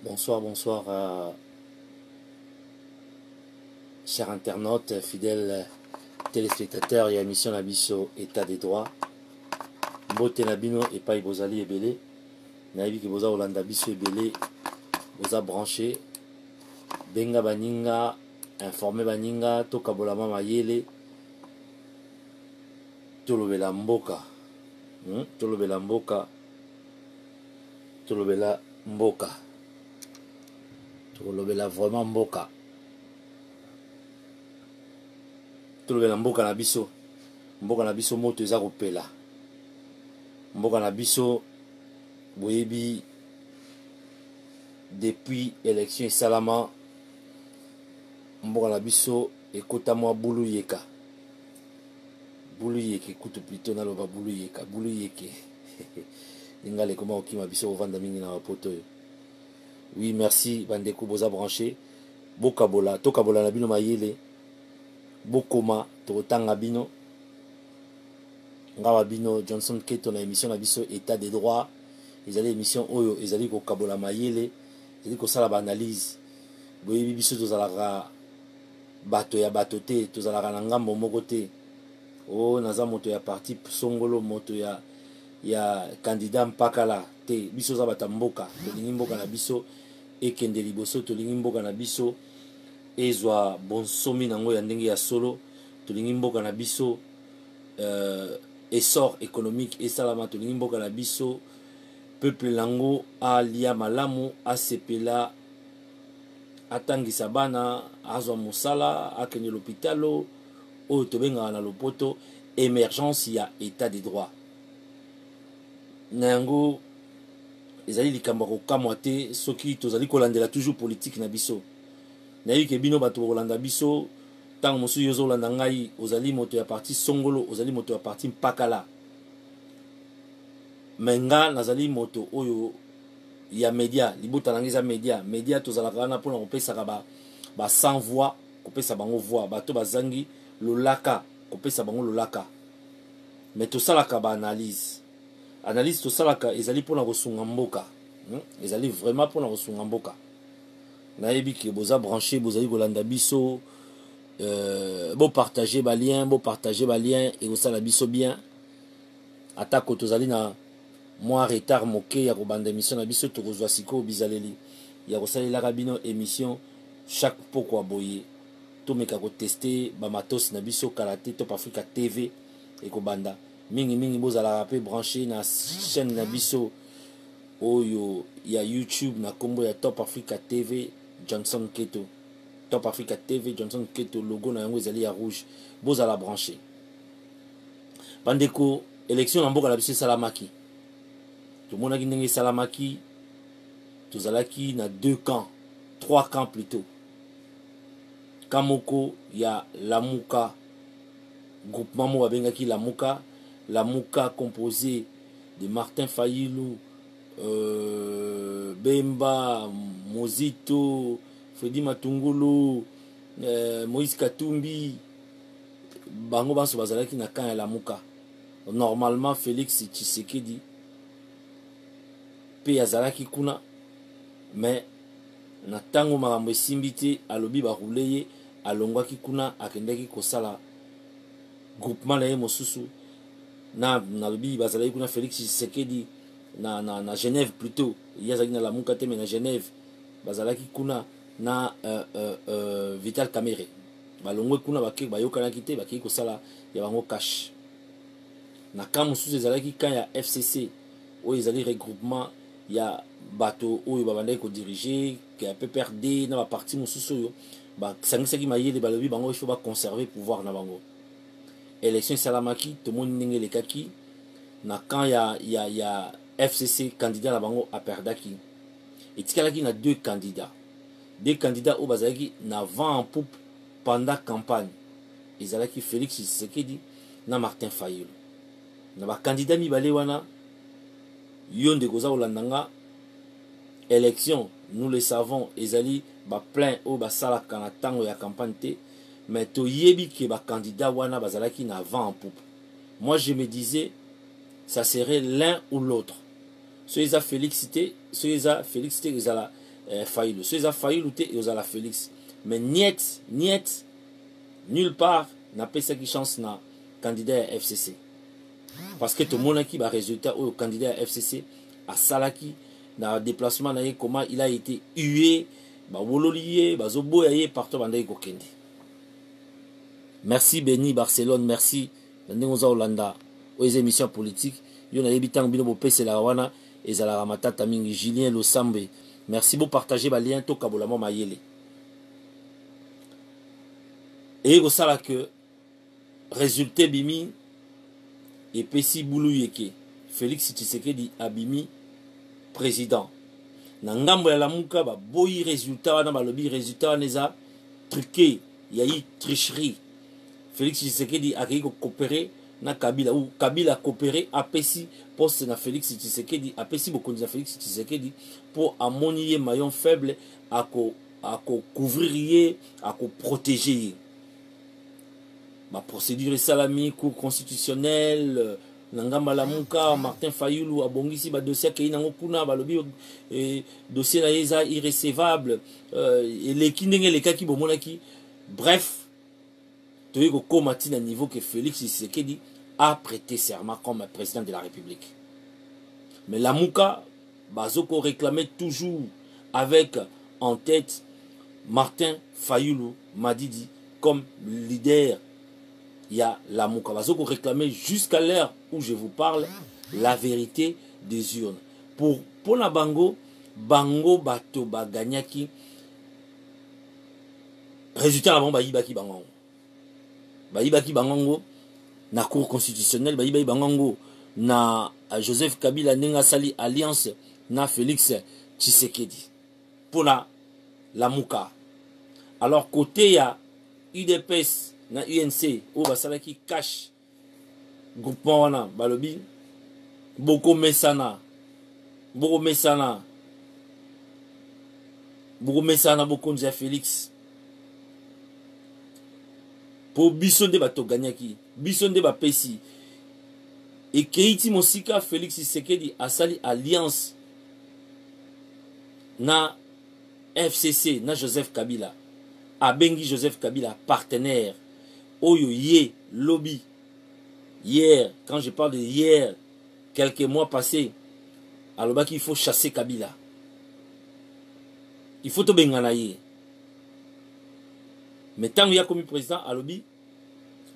Bonsoir, bonsoir, chers internautes, fidèles téléspectateurs et émission Nabiso État des droits. Mbote Nabino et pas Bozali Ebele. Naïbi ki boza Olanda Biso Ebele. Boza branché. Benga Baninga, informé Baninga, Toka Bolama Mayele. Tolobela Mboka. Tolobela Mboka. Tolobela Mboka. Tolobela vraiment Mboka. Tolobela Mboka na biso. Mboka na biso moto eza kopela. Mboka na biso boyebi depuis élection esalama mboka na biso ekota mwa bulu yeka. Bulu yeke kutu plutôt naloba bulu yeka. Bulu yeke. Ngale koma okima biso ovanda mingi na bapoto yo. Oui, merci bandeko boza branché. Bokabola, tokabola na bino mayele. Bokoma tokotanga bino. Ngawa bino Johnson Keto na émission na biso État des droits. Ezali émission oyo ezali ko kabola mayele, ezali ko sala ba analyse. Boyebi biso tozalaka bato ya bato te, tozalaka na ngambo moko te. Oh naza moto ya parti songolo, moto ya candidat mpakala te. Biso za bata mboka, tolingi mboka na biso ekende liboso, tolingi mboka na biso ezwa bonsomi nango ya ndenge ya solo, tolingi mboka na biso essor économique esalama, tolingi mboka na biso peuple lango alia malamu asepela atangisa bana azwa mosala akende l'hôpitalo oyo tobengaka na lopoto émergence ya état des droits. Na yango ezali likambo kokamwa te soki tozali kolandela toujours politique na biso. Nayebi ke bino bato kolanda biso ntango mosusu yo ozolanda ngai ozali moto ya parti songolo, ozali moto ya parti mpakala. Menga nazali moto oyo ya media, libota nangi za media tozalaka wana mpona kopesaka ba sans voix, kopesa bango voix, bato bazangi lolaka, kopesa bango lolaka. Mais tosalaka ba analyse tosalaka ezali mpona kosunga mboka, ezali vraiment mpona kosunga mboka. Nayebi ke boza branché, bozali kolanda biso, bo partager ba lien et kosala biso bien. Atako tozali na moi retard moke ya kobanda émission na biso tokozwa siko bizaleli ya kosalelaka bino émission chaque pokwa boye tomeka koteste bamatos na biso Kalaté Top Africa TV ekobanda mingi bozalaka pe branché na chaîne na biso oyo ya YouTube na kombo ya Top Africa TV Johnson Keto. Top Africa TV Johnson Keto, logo na yango ezali ya rouge, bozala branché. Bandeko, élection na mboka na biso esalamaki. Tomonaki ndenge esalamaki, tozalaki na 2 camps, 3 camps plutôt. Camp moko ya Lamuka, groupement mo babengaki Lamuka composé de Martin Fayulu, Bemba, Mozito, Fredi Matungulu, Moïse Katumbi, bango banso bazalaki na camp ya Lamuka. Normalement Félix Tshisekedi pe azalaki kuna, mais na tango makambo esimbi te alobi barule ye alongwaki kuna akendaki kosala groupement na ye mosusu na lobi bazalaki kuna Félix Tshisekedi na Genève plutôt, ye azalaki na Lamuka te mais na Genève bazalaki kuna na Vital Kamerhe balongwe kuna bayokanaki te bakei kosala ya bango cash. Na camp mosusu ezalaki camp ya FCC oyo ezali regroupement ya bato oyo babandaki kodiriger ya PPRD na baparti mosusu oyo basangisaki mayele balobi bango ifo baconserver pouvoir na bango. Élection esalamaki, tomoni ndenge elekaki na camp ya FCC, candidat na bango aperdaki. Etikalaki na 2 candidats oyo bazalaki na vent en poupe pendant campagne, ezalaki Félix Tshisekedi na Martin Fayulu. Na ba candidat mibale wana yo ndeko za kolandanga élection, nous le savons, ezali ba plein oyo basalaka na tango ya campagne te, mais toyebi ke ba candidat wana bazalaki na vent en poupe. Moi je me disais ça serait l'un ou l'autre. So eza Félix te ezala Fayulu. So eza Fayulu te et ozala Félix. Mais niet nulle part n'a pas qui chance na candidat à FCC. Parce que tout le monde qui va résultat au candidat à FCC à Salaki dans le déplacement comment il a été hué, ba wololié, ba zoboyaye partout dans ko kende. Merci Béni Barcelone, merci Ndengoza Hollanda aux émissions politiques. Yo na yebitan bino bo pese la wana ezala matata mingi Julien Losambe. Merci beaucoup partager ba lien to kabolamo mayele. Et au sala que résultat bimi et pesi boulou yeke Félix Tshisekedi abimi président. Na ngambo ya lamuka ba boyi résultat wana ba lobi résultat neza truqué, il y a eu tricherie. Félix Tshisekedi a coopéré na Kabila ou Kabila a coopéré a pesi poste na Félix Tshisekedi a pesi beaucoup na Félix Tshisekedi pour ammonier maillon faible à couvrir à protéger. Ma procédure salami cour constitutionnelle nangamba lamuka Martin Fayulu abongisi ba dossier ke inango kuna ba lobi dossier na eza irrécevable et les kindenge les kaki bomonaki bref tu es au matin niveau que Félix Tshisekedi a prêté serment comme président de la République. Mais lamuka bazoko réclamait toujours avec en tête Martin Fayulu Madidi comme leader. Il y a la Moukabazoko réclamé jusqu'à l'heure où je vous parle la vérité des urnes. Pour la Bango Bato Baganyaki, résultat avant Baïbaki Bangango. Baïbaki Bangango, na Cour constitutionnelle, Baïbaki Bangango, na Joseph Kabila Nenga Sali Alliance, na Félix Tshisekedi. Pour la Mouka. Alors, côté, il y a UDPS. Na UNC ou basala qui cache groupement wana balobi boko mesana boko boko nja Félix pour biso de bato ganyaki biso de ba pesi et keiti mosika Félix Tshisekedi asali alliance na FCC na Joseph Kabila abengi Joseph Kabila partenaire. Oyo ye lobby. Hier, quand je parle de hier, quelques mois passés, alors qu'il faut chasser Kabila. Il faut tout benganaye. Mais tant qu'il y a comme président à lobby,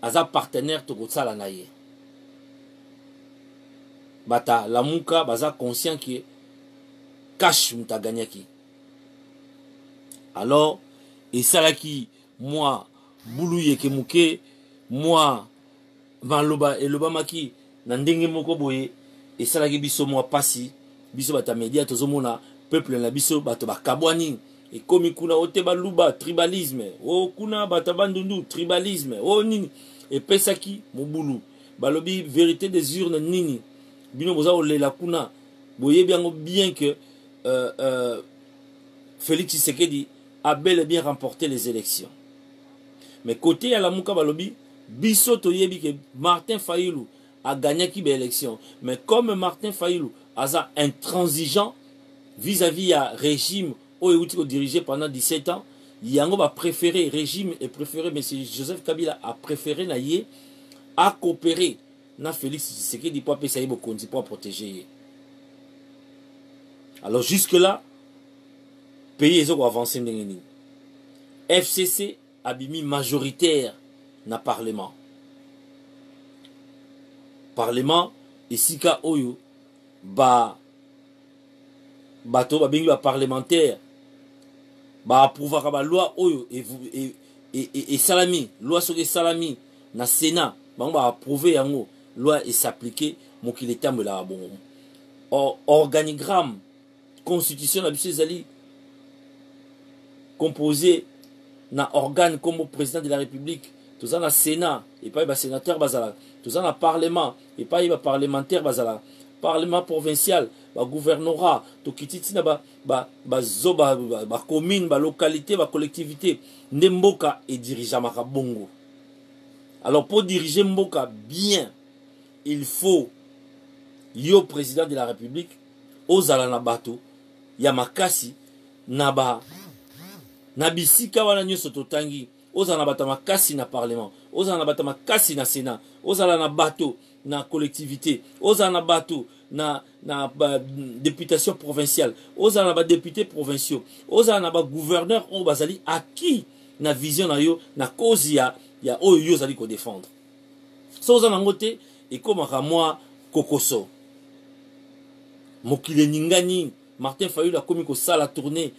aza partenaire to gotsala naye. Bata la muka baza conscient que cash mutaganyaki. Alors, et ça là qui moi Boulou yeke muke moi maloba et lobamaki na ndenge moko boye et ça la biso moi pasi biso bata média tozomona peuple na biso bato bakabwani et komi kuna ote baluba tribalisme o kuna bata bandundu tribalisme o nini et pesaki mobulu balobi vérité des urnes nini bino boza olela kuna boye bien que Félix Tshisekedi a bel et bien remporté les élections. Mais côté à la Mouka Balobi, biso toyebi que Martin Fayulu a gagné qui l'élection. Mais comme Martin Fayulu a intransigeant vis-à-vis à régime où dirigé pendant 17 ans, Yango va préférer régime et préférer M. Joseph Kabila a préféré naïe à coopérer na Félix Tshisekedi pour payer beaucoup pour protéger. Alors jusque là, pays ils ont avancé. FCC abimi majoritaire na parlement. Parlement ici ka oyo ba bato ba bengi ba parlementaire ba approuver ba loi oyo et salami loi sur salami na Sénat ba approuver yango loi et s'appliquer mokili tambela bon organigramme constitution na biso ezali composé na organe comme président de la République, tout ça Sénat, et pas les sénateurs bazala, tout ça Parlement, et pas les parlementaires bazala, Parlement provincial, gouvernorat, tout kititi na commune, localité, collectivité, Nemboka et dirigeant bongo. Alors pour diriger Mboka bien, il faut yo président de la République, aux alana bateau, Yamakasi, na bisika wana nyonso totangi ozala na bato makasi na parlement, ozala na bato makasi na sénat, ozala na bato na collectivité, ozala na bato na députation provinciale, ozala na ba députés provinciaux, ozala na ba gouverneur o bazali aki na vision na yo na cause ya oyo yo zali ko défendre. So ozala nango te ekomaka mwa kokoso. Mokile ningani Martin Fayulu akomi ko sala tournée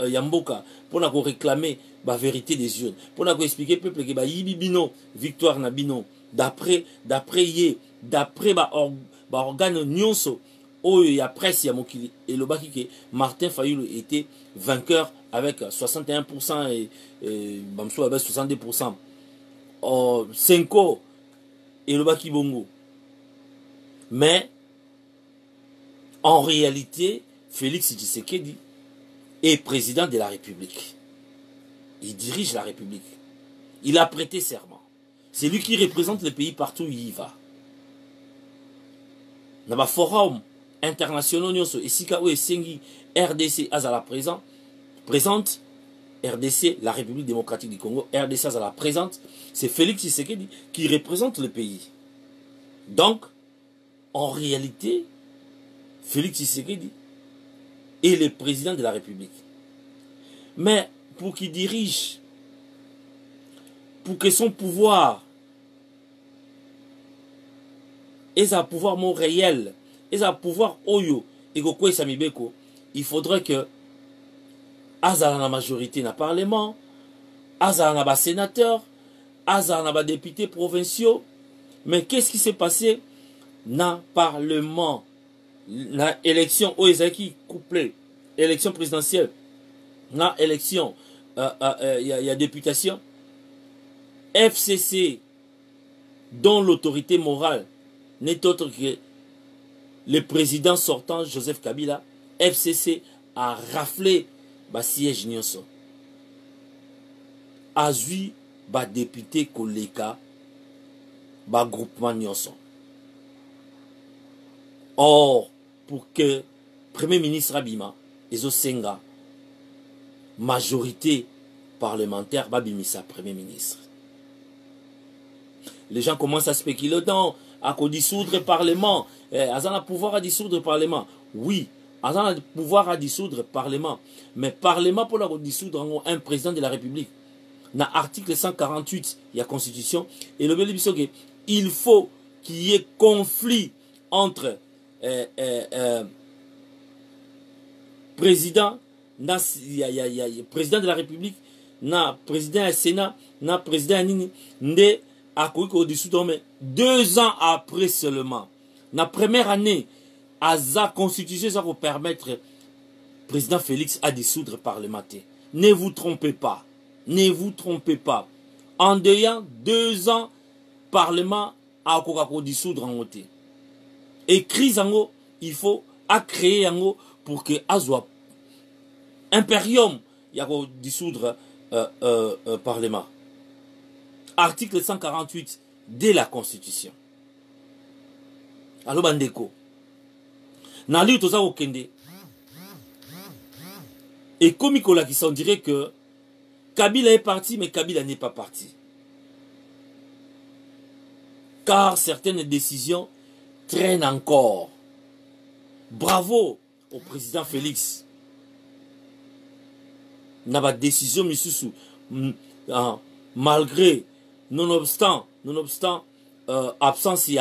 ya mboka pona ko réclamer ba vérité des urnes, pona ko expliquer peuple que ba yibi bino victoire na bino d'après ba organe nyonso oyo ya presse ya mokili et le baki que Martin Fayulu était vainqueur avec 61% et bamso avec 62%. 5 ans et le baki bongo. Mais en réalité, Félix Tshisekedi est président de la République. Il dirige la République. Il a prêté serment. C'est lui qui représente le pays partout où il va. Dans le forum international, RDC Azala présente, RDC, la République démocratique du Congo, RDC Azala présente, c'est Félix Tshisekedi qui représente le pays. Donc, en réalité, Félix Tshisekedi est le président de la République. Mais pour qu'il dirige, pour que son pouvoir et un pouvoir mon réel, et un pouvoir oyo, et kokwe samibeko, il faudrait que Azala na majorité na parlement, Azala na ba sénateur, Azala na ba députés provinciaux. Mais qu'est-ce qui s'est passé na parlement? La élection Oezaki couplée, élection présidentielle, la élection il y a députation, FCC dont l'autorité morale n'est autre que le président sortant Joseph Kabila, FCC a raflé ba siège nyonso, a zui ba député koleka ba groupement nyonso. Or, pour que Premier ministre Abima et Zosenga, majorité parlementaire, Babimisa Premier ministre. Les gens commencent à spéculer dans, à dissoudre le Parlement. Azan a pouvoir à dissoudre le Parlement. Oui, Azan a pouvoir à dissoudre le Parlement. Mais Parlement pour la dissoudre un président de la République. Dans l'article 148, il y a Constitution. Et le bénéfice, il faut qu'il y ait conflit entre président, président de la République, président du Sénat, président Nini, Nde au-dessus de 2 ans après seulement. La première année, la Constitution ça va permettre président Félix à dissoudre le Parlement. Ne vous trompez pas. Ne vous trompez pas. En dehors 2 ans, Parlement a dissoudre en côté. Et crise en il faut créer en pour que Azwa impérium y a dissoudre Parlement. Article 148 de la Constitution. Alors bandeko. Na li toza okende. Et comme Nicolas qui s'en dirait que Kabila est parti mais Kabila n'est pas parti. Car certaines décisions traînent encore. Bravo au président Félix. N'a pas de décision misusu malgré nonobstant absence il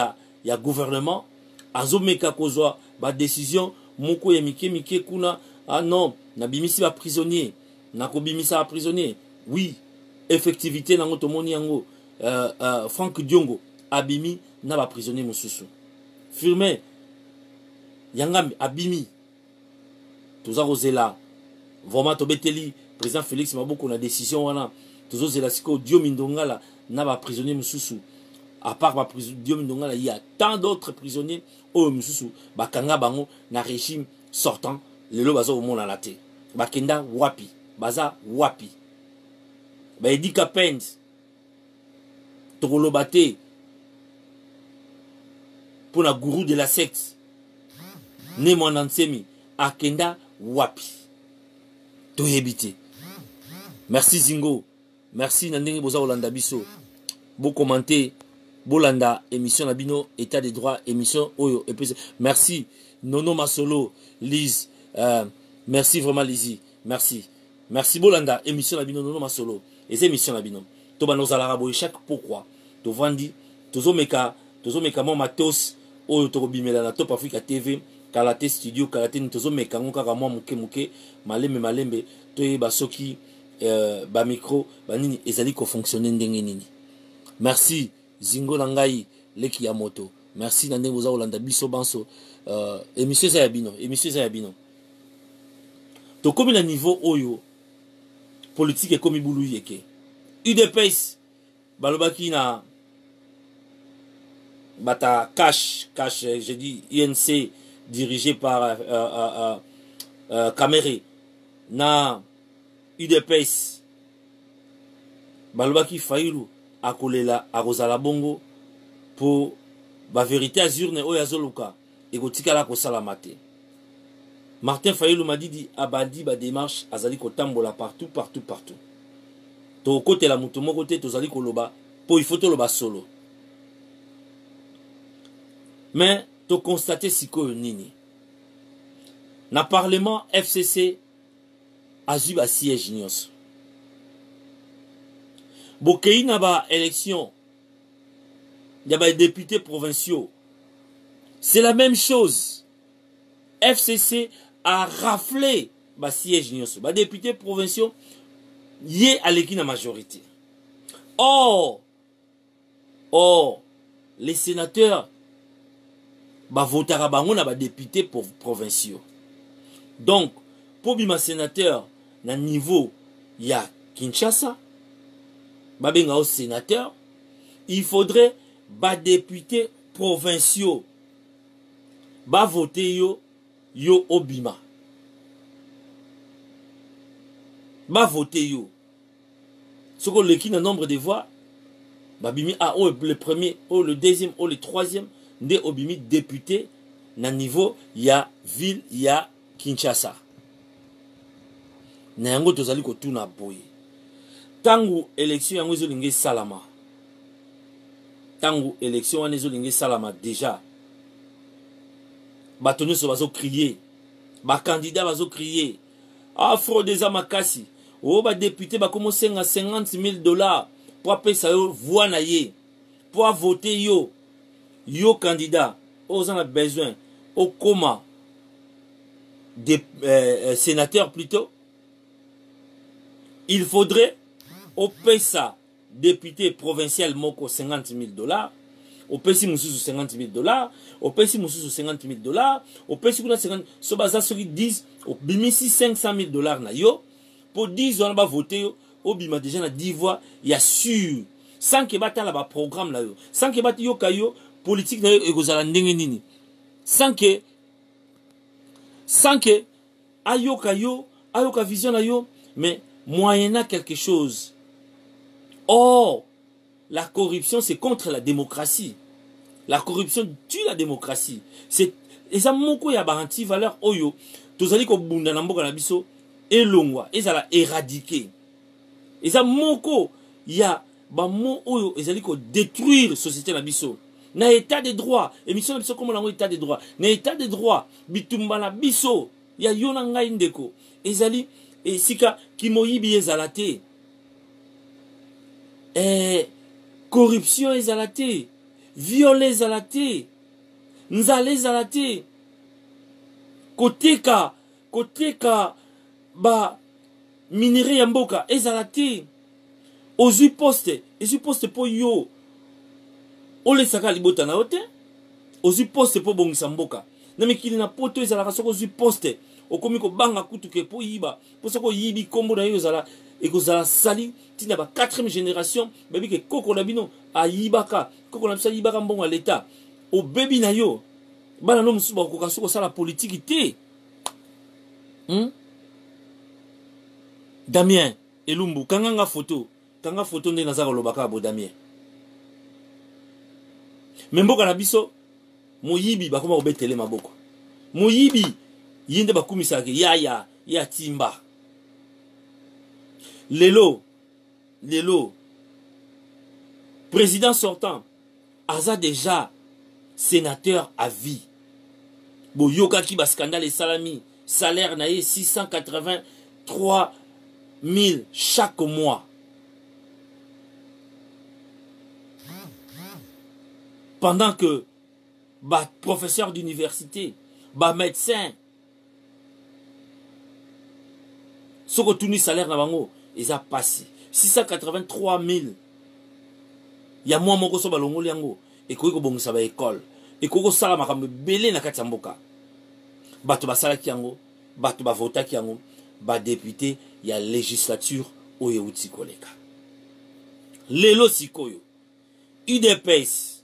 y a gouvernement azomeka kozwa ba décision moko ya mike kuna non na bimisi ba prisonnier na ko bimisa ba prisonnier. Oui, effectivité nango tomoni yango Franck Diongo abimi na ba prisonnier mosusu firmé yanga abimi toza kozela vraiment tobeteli président Félix Maboko na décision wana tozo zela siko Diomi Ndongala na ba prisonnier mususu à part ba Diomi Ndongala il y a tant d'autres prisonniers au mususu ba kanga bango na régime sortant lelo bazo au mona laté ba kenda wapi baza wapi ba Edika Pence tokolobaté pour la gourou de la secte ne Mwanansemi akenda wapi toyebite. Merci Zingo. Merci Nandenge Boza Olanda Biso. Beau commenter. Bolanda, émission Nabino, état des droits, émission Oyo. Merci Nono Masolo, Lise. Merci vraiment Lizzie. Merci. Merci Bolanda, émission Nabino, Nono Masolo. Et c'est émission Nabino. Toba nos alarabo, chaque pourquoi. To vandi, tozo meka mon matos, Oyo Torobimela na Top Africa TV, Kalate Studio, Kalate Tozo meka, Kaka moi muke, malembe, Toye Basoki, ba micro, ba nini, ezali ko fonctionner ndenge nini. Merci. Zingo Nangai, Leki Yamoto. Merci Nande Boza Olanda Biso Banso. Émission Zayabino. Émission Zayabino. To comme le niveau Oyo, politique est comme Iboulou Yeke. UDPS, Balobaki na Bata Cash, j'ai dit INC, dirigé par Kamere. Na UDPS, Balobaki Failou. Akolela akozala bongo pour ba vérité azurne oyo azoluka ekotikala kosala mate. Martin Fayulu m'a dit abadi ba démarche azali kotambola partout. To côté la mutu moko te tozali koloba po il faut to loba solo. Mais to constater sikoyo nini. Na parlement FCC azui ba siège nyonso. Bokei na ba élection, il y a des députés provinciaux. C'est la même chose. FCC a raflé ba siège nyonso. Ba députés provinciaux yé à l'équipe na majorité. Or, les sénateurs ba votera bango na ba députés provinciaux. Donc, pour bima sénateur na niveau ya Kinshasa, Babenga au sénateur, il faudrait ba députés provinciaux ba voter yo obima. Ba voter yo. Ce qu'on l'équipe le nombre de voix, babimi le premier, le deuxième, le troisième, de obimi député na niveau ya ville ya Kinshasa. Na yango tozali ko tuna boye. Tangu élection yango ezolingi salama. Tangu élection yango ezolingi salama déjà. Bato nyonso bazo crier. Ba candidat bazo crier. Ah fraude eza makasi. Oh ba député ba commencer à $50,000 pour apesa yo voix na ye. Pour voter yo. Yo candidat. Aux en a besoin. Au coma. Des sénateurs plutôt. Il faudrait au PESA, député provincial Moko $50,000, au PESI Moussou $50,000, au PESI Moussou $50,000, au PESI Moussou 50, so baza ceux qui disent, au bimisi $500,000 na yo, pour 10 on va voter, au bima déjà na 10 voix, il y a sûr, sans que bata la ba programme là yo, sans que bata yo kayo, politique na yo egozala ndenge nini, sans que ayo ka vision na yo, mais moyennant quelque chose. Or, la corruption, c'est contre la démocratie. La corruption tue la démocratie. Et ça, moko ya baranti valeur oyo. Tozali ko bunda na mboka na biso elongwa, ezala éradiquer. Et ça, moko ya ba mo oyo ezali ko détruire société na biso. Na état de droit, émission na biso comme na état de droit. Na état de droit, bitumba na biso ya yona ngai ndeko. Ezali et sika kimoyibi ezalate. Corruption ezalate, viol ezalate, nzale ezalate, koteka ba minere ya mboka ezalate, ozui poste po yo, olesaka libota na ote, ozui poste po bongisa mboka, na mikili na poto ezalaka soko ozui poste, okomi ko banga kutuke po yiba, po soko yibi kombo na yo ezala, ekozala sali tina ba 4e génération babi ke koko na bino ayibaka koko na bisa yibaka mbongo à l'état au baby na yo bana no musuba ko kaso ko sala politique te. Damien Elumbu kanga photo nde nazaka lobaka bo Damien memboka na biso moyibi bakoma obetele maboko moyibi yinde bakumisaka ya timba Lelo, président sortant, Aza déjà sénateur à vie. Bo yoka ki ba scandale et salami, salaire naïe 683 000 chaque mois. Pendant que bah professeur d'université, bah médecin, ce que tout salaire na bango, ils a passé 683 000. Il y a moi mon ko so balongo liango et ko bongisa ba école et ko sala makambe belé na kati ya mboka. Bato ba sala kiango, bato ba vota kiango, ba député ya législature oyo uti koleka. Lelo sikoyo. UDPS.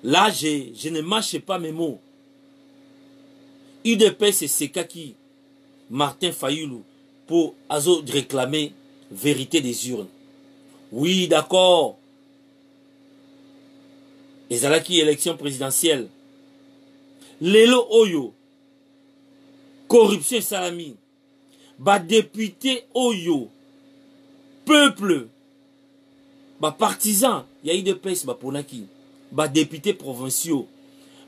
Là, je ne mâche pas mes mots. UDPS, c'est Kaki Martin Fayoulou pour réclamer vérité des urnes. Oui, d'accord. Et ça là qui élection présidentielle. Lelo Oyo. Corruption salami. Ba député Oyo. Peuple. Ba partisan. Il y a UDPS, ba ponaki. Ba député provinciaux,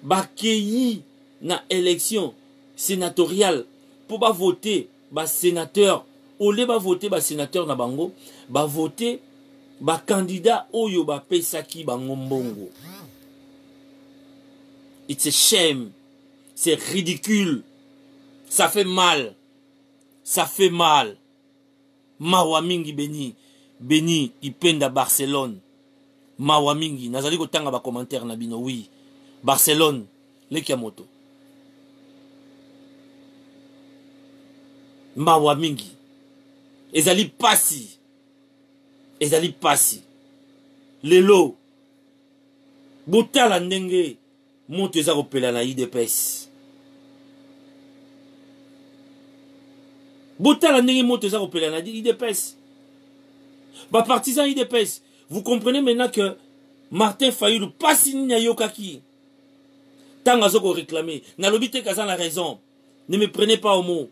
ba keyi na élection sénatoriale pour ba voter ba sénateur, au lieu ba voter ba sénateur na bango, ba voter ba candidat oyo ba pesaki bango mbongo. It's a shame, c'est ridicule, ça fait mal, Mawa mingi Beni ipenda Barcelone. Mawa mingi, nazali kotanga ba commentaire na bino, oui. Barcelone, Lekiamoto. Mawa mingi. Ezali pasi. Lelo. Botala ndenge. Monte za kopela na UDPS. Botala ndenge monte za kopela na UDPS. Ba partisan UDPS. Vous comprenez maintenant que Martin Fayoulou pas signé Yokaki. Tant à ce qu'on réclamait. Nalobite Kazan a raison. Ne me prenez pas au mot.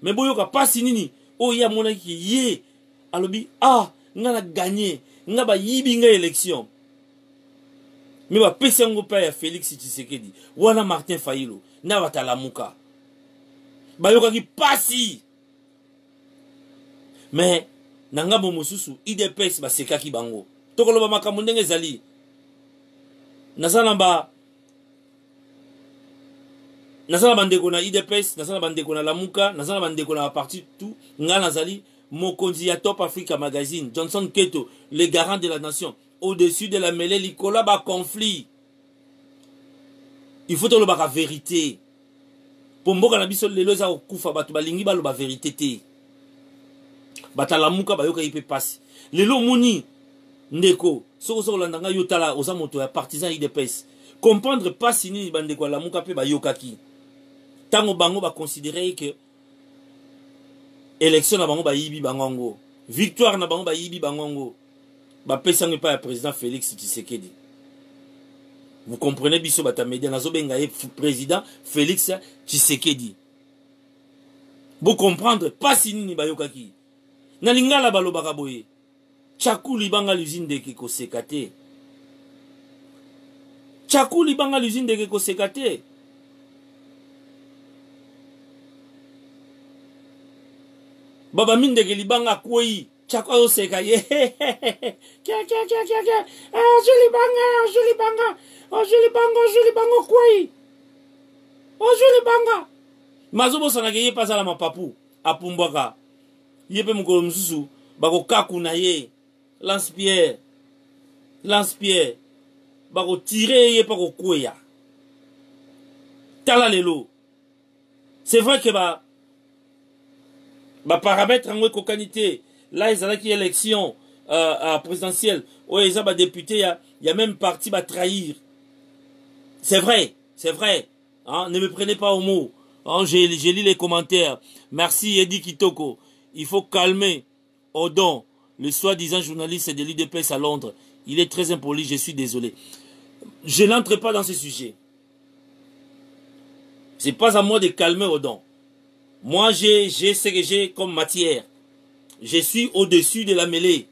Mais Boyoka pas signé. Oh ya mon qui yé. Alobi ah n'a gagné. N'a ba yibinga élection. Mais ba pesango pa ya Félix Tshisekedi. Wana Martin Fayoulou. Na watala muka. Ba Yokaki pas si. Mais nanga mosusu IDPS ba sekaki bango. Tokoloba makambo ndenge ezali. Nazala ba ndeko na IDPS, nazala ba ndeko na Lamuka, nazala ba ndeko na parti tout, nga nazali mokonzi ya Top Africa Magazine, Johnson Keto, le garant de la nation, au-dessus de la mêlée likola ba conflit. Il faut toloba ka vérité. Pour mboka na biso lelo za okufa bato balingi baloba vérité te. Bata Lamuka ba yoka ipe passe. Lelo moni ndeko soko landanga yotala oza moto ya partisan IDPS comprendre pas sini bandeko la muka pe ba yokaki tango bango ba considérer que élection na bango ba yibi bangongo victoire na bango ba yibi bangongo ba pesango pa ya président Félix Tshisekedi. Vous comprenez biso bata média nazo benga ye président Félix Tshisekedi. Vous comprendre pas sini ba yokaki na lingala balobaka boye. Chakuli banga l'usine de Keko Sekate. Chakuli banga l'usine de Keko Sekate. Baba mine de Gelibanga Koi. Chakwa Sekaye. Kia. Ah, joli banga Koi. Oh, joli banga. Mazobo sanageye pasala ma papu. Apumbaka. Yepe mukolo msusu. Bako kaku na ye. Lance-pierre, bako tirer pas ko kouya. Tala lelo. C'est vrai que ba paramètre en cocanité. Là ils ont qui élection présidentielle. Ouais ils ont député il y a même parti va trahir. C'est vrai. Hein, ne me prenez pas au mot. Hein, j'ai lu les commentaires. Merci Eddie Kitoko. Il faut calmer Odon. Le soi-disant journaliste de l'UDPS à Londres. Il est très impoli, je suis désolé. Je n'entre pas dans ce sujet. C'est pas à moi de calmer Odon. Moi, j'ai ce que j'ai comme matière. Je suis au-dessus de la mêlée.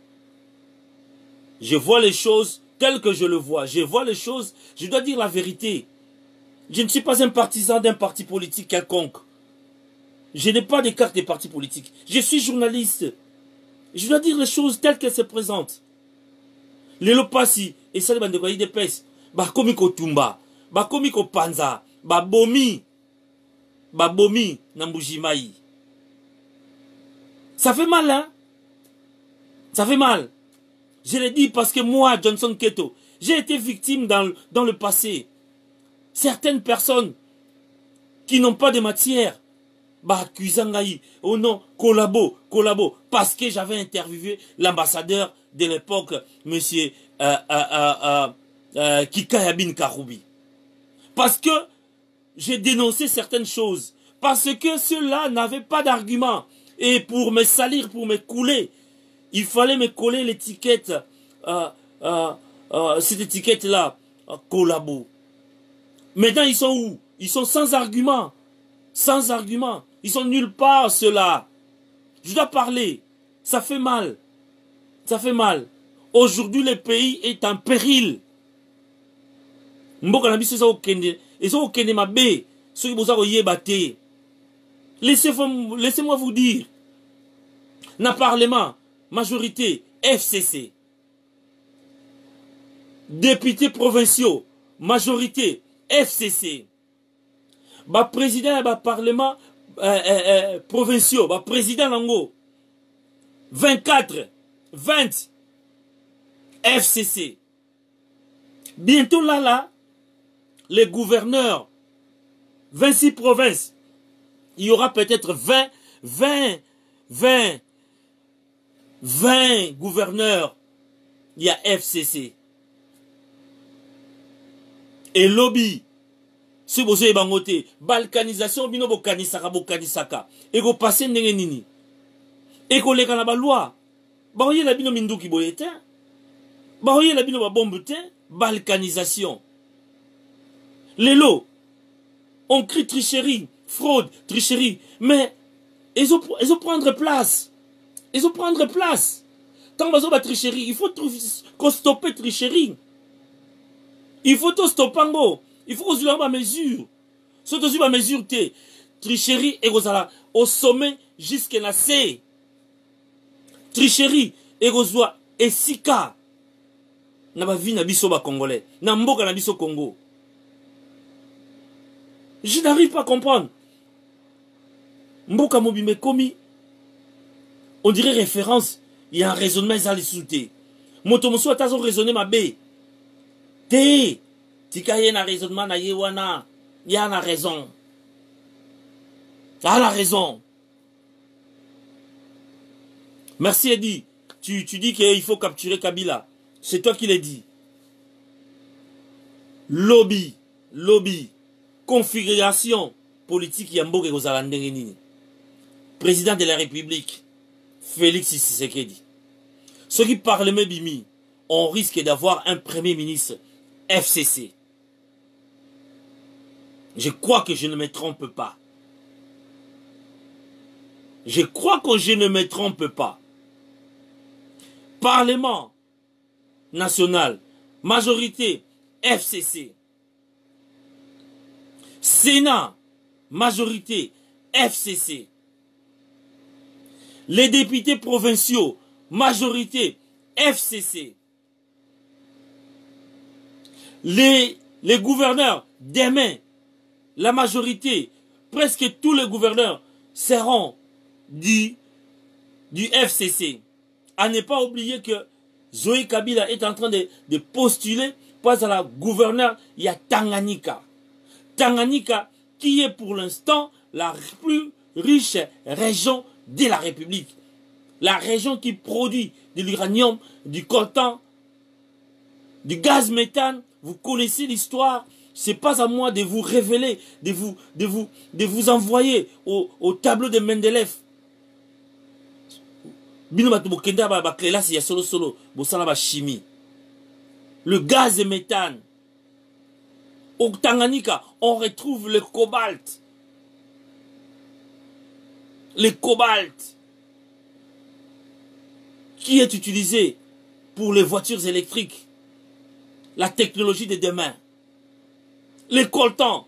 Je vois les choses telles que je le vois. Je vois les choses, je dois dire la vérité. Je ne suis pas un partisan d'un parti politique quelconque. Je n'ai pas de carte des partis politiques. Je suis journaliste. Je dois dire les choses telles qu'elles se présentent. Lelo pasi, et ça de quoi de pes. Ba komi ko tumba, ba komi ko panza, ba bomi na Mbujimayi. Ça fait mal, hein? Ça fait mal. Je l'ai dit parce que moi, Johnson Keto, j'ai été victime dans le passé. Certaines personnes qui n'ont pas de matière, bah accusant oh non, collabo, parce que j'avais interviewé l'ambassadeur de l'époque, monsieur Kikayabin Karoubi. Parce que j'ai dénoncé certaines choses. Parce que ceux-là n'avaient pas d'argument. Et pour me salir, pour me couler, il fallait me coller l'étiquette, cette étiquette-là, collabo. Maintenant, ils sont où? Ils sont sans argument. Sans argument. Ils sont nulle part, ceux-là. Je dois parler. Ça fait mal. Ça fait mal. Aujourd'hui, le pays est en péril. Laissez-moi vous dire. Dans le Parlement, majorité, FCC. Députés provinciaux, majorité, FCC. Bah président bah parlement provinciaux, bah président Lango 24 20 FCC. Bientôt là les gouverneurs 26 provinces. Il y aura peut-être 20 gouverneurs. Il y a FCC. Et lobby si vous avez bangoté, balkanisation, bino bokanisaka. Et go passer ndenge nini. Et go leka na ba loi. Ba oye la bino minduki boyete. Ba oye la bino ba bombute. Balkanisation. Les lots. On crie tricherie, fraude, tricherie. Mais, ils ont prendre place. Ils ont prendre place. Tant que la tricherie, il faut stopper tricherie. Il faut tout stopper. Il faut que ma mesure. Si tu ma mesure, tricherie et au sommet jusqu'à la C. Tricherie et et sika. Na ba vie na biso ba congolais. Na mboka na biso Congo. Je n'arrive pas à comprendre. Mboka mobime komi. On dirait référence. Il y a un raisonnement à l'issouté. Motomoso a tazo raisonné ma bé. Té. Tika y a un raisonnement na yewana. Il y a raison. Ah la raison. Merci Eddie. Tu dis qu'il faut capturer Kabila. C'est toi qui l'as dit. Lobby. Configuration politique Yambo et Rosalandengeni. Président de la République. Félix Tshisekedi. Ceux qui parlent même Bimi, on risque d'avoir un premier ministre FCC. Je crois que je ne me trompe pas. Je crois que je ne me trompe pas. Parlement national, majorité FCC. Sénat, majorité FCC. Les députés provinciaux, majorité FCC. Les gouverneurs, demain, la majorité, presque tous les gouverneurs seront du FCC. À ne pas oublier que Zoé Kabila est en train de postuler pour être la gouverneure. Il y a Tanganyika. Tanganyika qui est pour l'instant la plus riche région de la République. La région qui produit de l'uranium, du coltan, du gaz méthane. Vous connaissez l'histoire. C'est pas à moi de vous révéler, de vous envoyer au tableau de Mendeleev. Le gaz et méthane. Au Tanganyika, on retrouve le cobalt. Le cobalt. qui est utilisé pour les voitures électriques, la technologie de demain. Les coltans,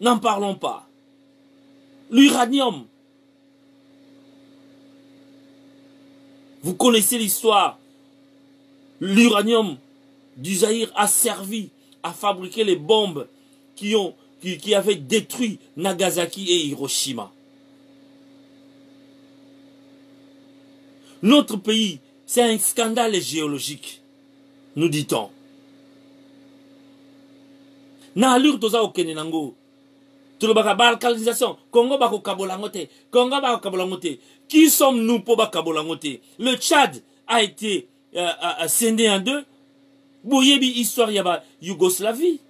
n'en parlons pas. L'uranium. Vous connaissez l'histoire. L'uranium du Zaïre a servi à fabriquer les bombes qui avaient détruit Nagasaki et Hiroshima. Notre pays, c'est un scandale géologique, nous dit-on. Na allure toza okene nango. Tulobaka balkanisation. Congo bako kabolangote. Congo bako kabolangote. Qui sommes-nous pour bakabolangote? Le Tchad a été scindé en deux. Boyebi histoire yaba Yougoslavie.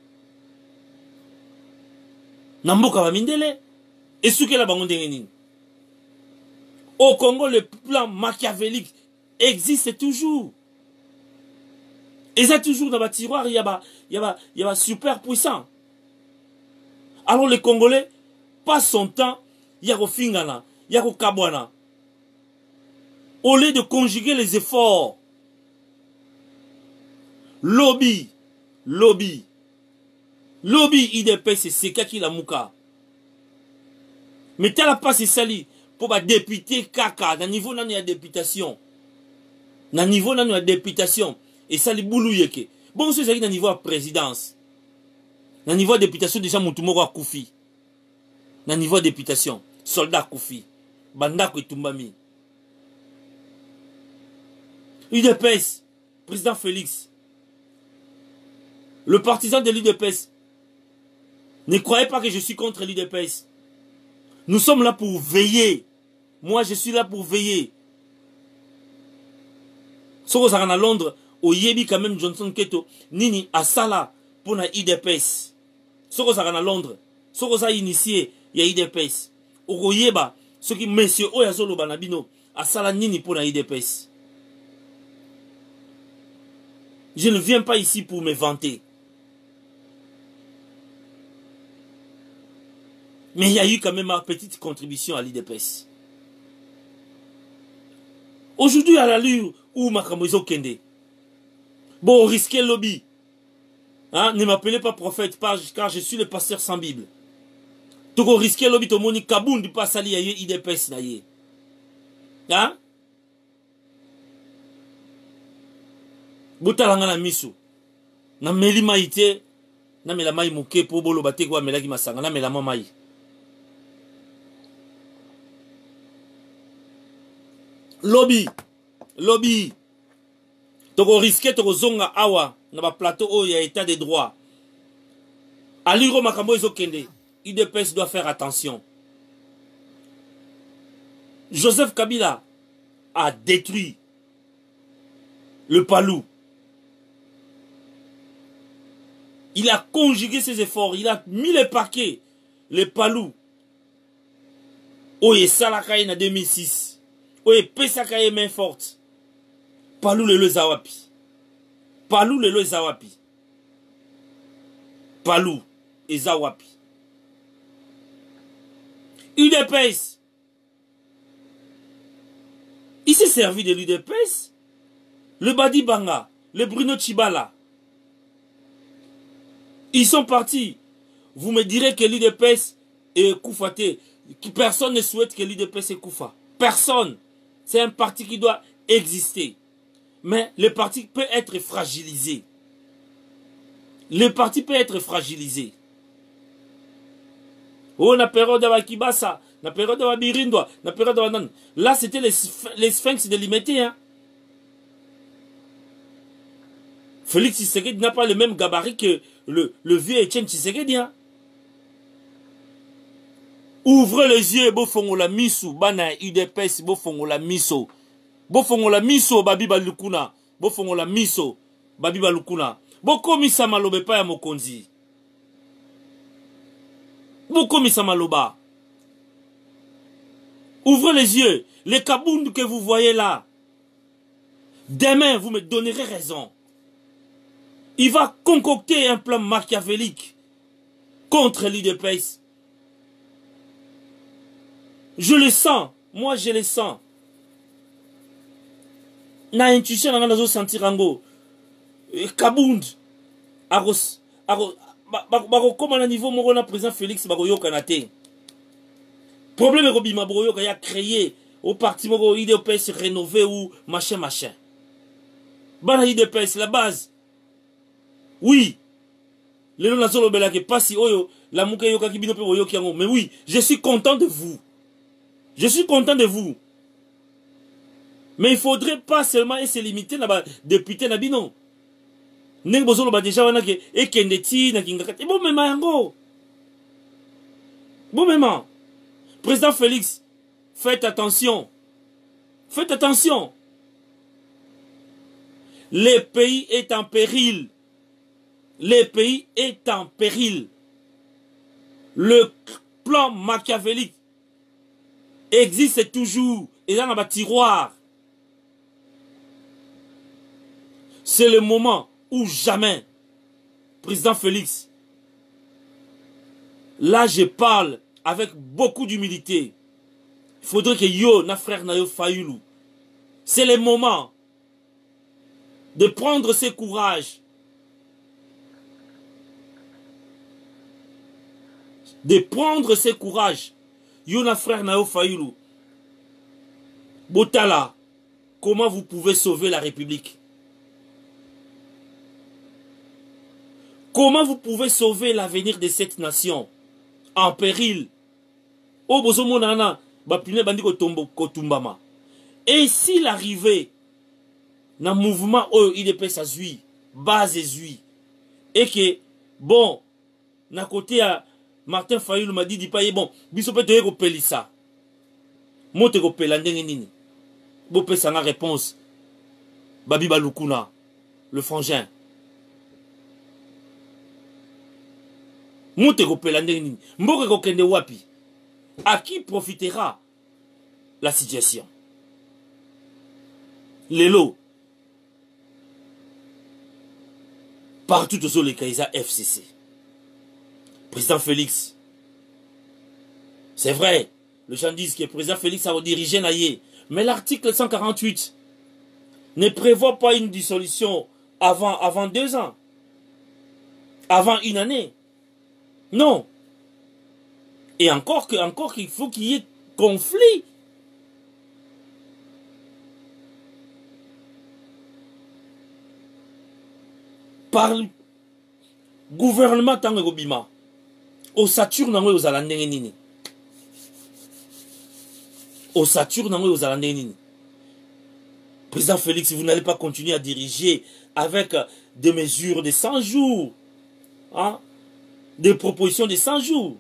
Namboka ba mindele. Et souke la bango ndengenin. Au Congo, le plan machiavélique existe toujours. Et c'est toujours dans le tiroir, il y a super puissant. Alors les Congolais passent son temps, il y a Fingana, il y a Kabwana. Au lieu de conjuguer les efforts, lobby, IDPS, c'est Kaki la Mouka. Mais t'as la passe sali pour députer Kaka, dans le niveau de la députation. Dans le niveau de la députation. Et ça, les boulou yeke. Bon, c'est ça qui est dans le niveau de présidence. Dans le niveau de députation, déjà, Moutoumoro a Koufi. Dans le niveau de députation, soldat Koufi. Bandako et Tumbami. UDPS, président Félix. Le partisan de l'UDPS. Ne croyez pas que je suis contre l'UDPS. Nous sommes là pour veiller. Moi, je suis là pour veiller. Ce que ça à Londres, au Yebi quand même Johnson Keto, Nini à Sala pour la IDPS. Ce que ça à Londres, ce que ça a initié, il y a IDPS. Au Yeba, ce qui monsieur Oyazolo Banabino, à Sala Nini pour la IDPS. Je ne viens pas ici pour me vanter. Mais il y a eu quand même ma petite contribution à l'IDPS. Aujourd'hui, à l'allure où Makamozo Kende, bon, risquer le lobby. Hein, ne m'appelez pas prophète, car je suis le pasteur sans Bible. Toko risquer le lobby, to moni kaboun du pasali ya IDPS na ye. Hein? Boutalanga na miso. Na meli maïté, na mela mai mouke po bolo bate kwa melaki masanga, na mela mai. Lobby. Toko risquer toko zonga awa na ba plateau o ya état de droit. Aliro makambo ezokende. IDPS doit faire attention. Joseph Kabila a détruit le Palou. Il a conjugué ses efforts, il a mis les paquets, les Palou. Oye Salakaye en 2006. Oye Pesakaye main forte. Palou le Zawapi. Palou le Zawapi. Palou et Zawapi. UDPS. Il s'est servi de l'UDPS. Le Badi Banga, le Bruno Chibala. Ils sont partis. Vous me direz que l'UDPS est Koufaté. Personne ne souhaite que l'UDPS est Koufa. Personne. C'est un parti qui doit exister. Mais le parti peut être fragilisé. Le parti peut être fragilisé. Oh, na période de Kibasa, na période de Birindwa, na période de Nan. Là, c'était les sphinx de l'imité. Hein. Félix Tshisekedi n'a pas le même gabarit que le vieux Etienne Tshisekedi. Hein. Ouvrez les yeux, bofongo la miso, bana UDPS, bofongo la miso. Bofongo la miso, babi balukuna. Bofongo la miso, babi balukuna. Boko misa malobe pa ya mokonzi. Boko misa maloba. Ouvrez les yeux. Les kaboundes que vous voyez là. Demain, vous me donnerez raison. Il va concocter un plan machiavélique contre l'UDPS. Je le sens. Moi, je le sens. na intuition na nazo sentir ango kabund agos bako koma na niveau moko na président Félix bako yokana te problème ko bima bako yoka ya créer au parti moko IDPS rénové ou machin bana IDPS la base oui le nom nazolo belake pasi oyo la muke yoka kibino pe yoki yango mais oui je suis content de vous mais il faudrait pas seulement se limiter na ba député na bino ndenge bozolo ba déjà wana ke ekendeti na kingaka bon mema yango bon mema président Félix faites attention le pays est en péril le plan machiavélique existe toujours et dans la tiroir. C'est le moment où jamais, président Félix, là je parle avec beaucoup d'humilité. Il faudrait que yo, na frère na yo Fayulu, c'est le moment de prendre ses courages, Yo na frère na yo Fayulu, Botala, comment vous pouvez sauver la République? Comment vous pouvez sauver l'avenir de cette nation en péril? Oh, bozomo nana, bapine bandi kotumbama. Et s'il arrivait dans le mouvement où il est sa zui, base zui, et que, bon, na côté à Martin Fayulu m'a dit pas bon, biso peut te kopeli ça. Mote kopela ndenge nini. Bo pe sanga réponse. Babi Balukuna, le frangin. Mote kopela ndenge nini. Mboke kokende wapi. À qui profitera la situation? Lelo. Partout sur les Kaïsa FCC. Président Félix. C'est vrai. Les gens disent que le président Félix a dirigé Naye. Mais l'article 148 ne prévoit pas une dissolution avant 2 ans. Avant 1 année. Non. Et encore qu'il faut qu'il y ait conflit. Par le gouvernement Tango Bima. Au Saturne, aux Alandénini. Au Saturne, aux Alandénini. Président Félix, vous n'allez pas continuer à diriger avec des mesures de 100 jours. Hein? Des propositions de 100 jours.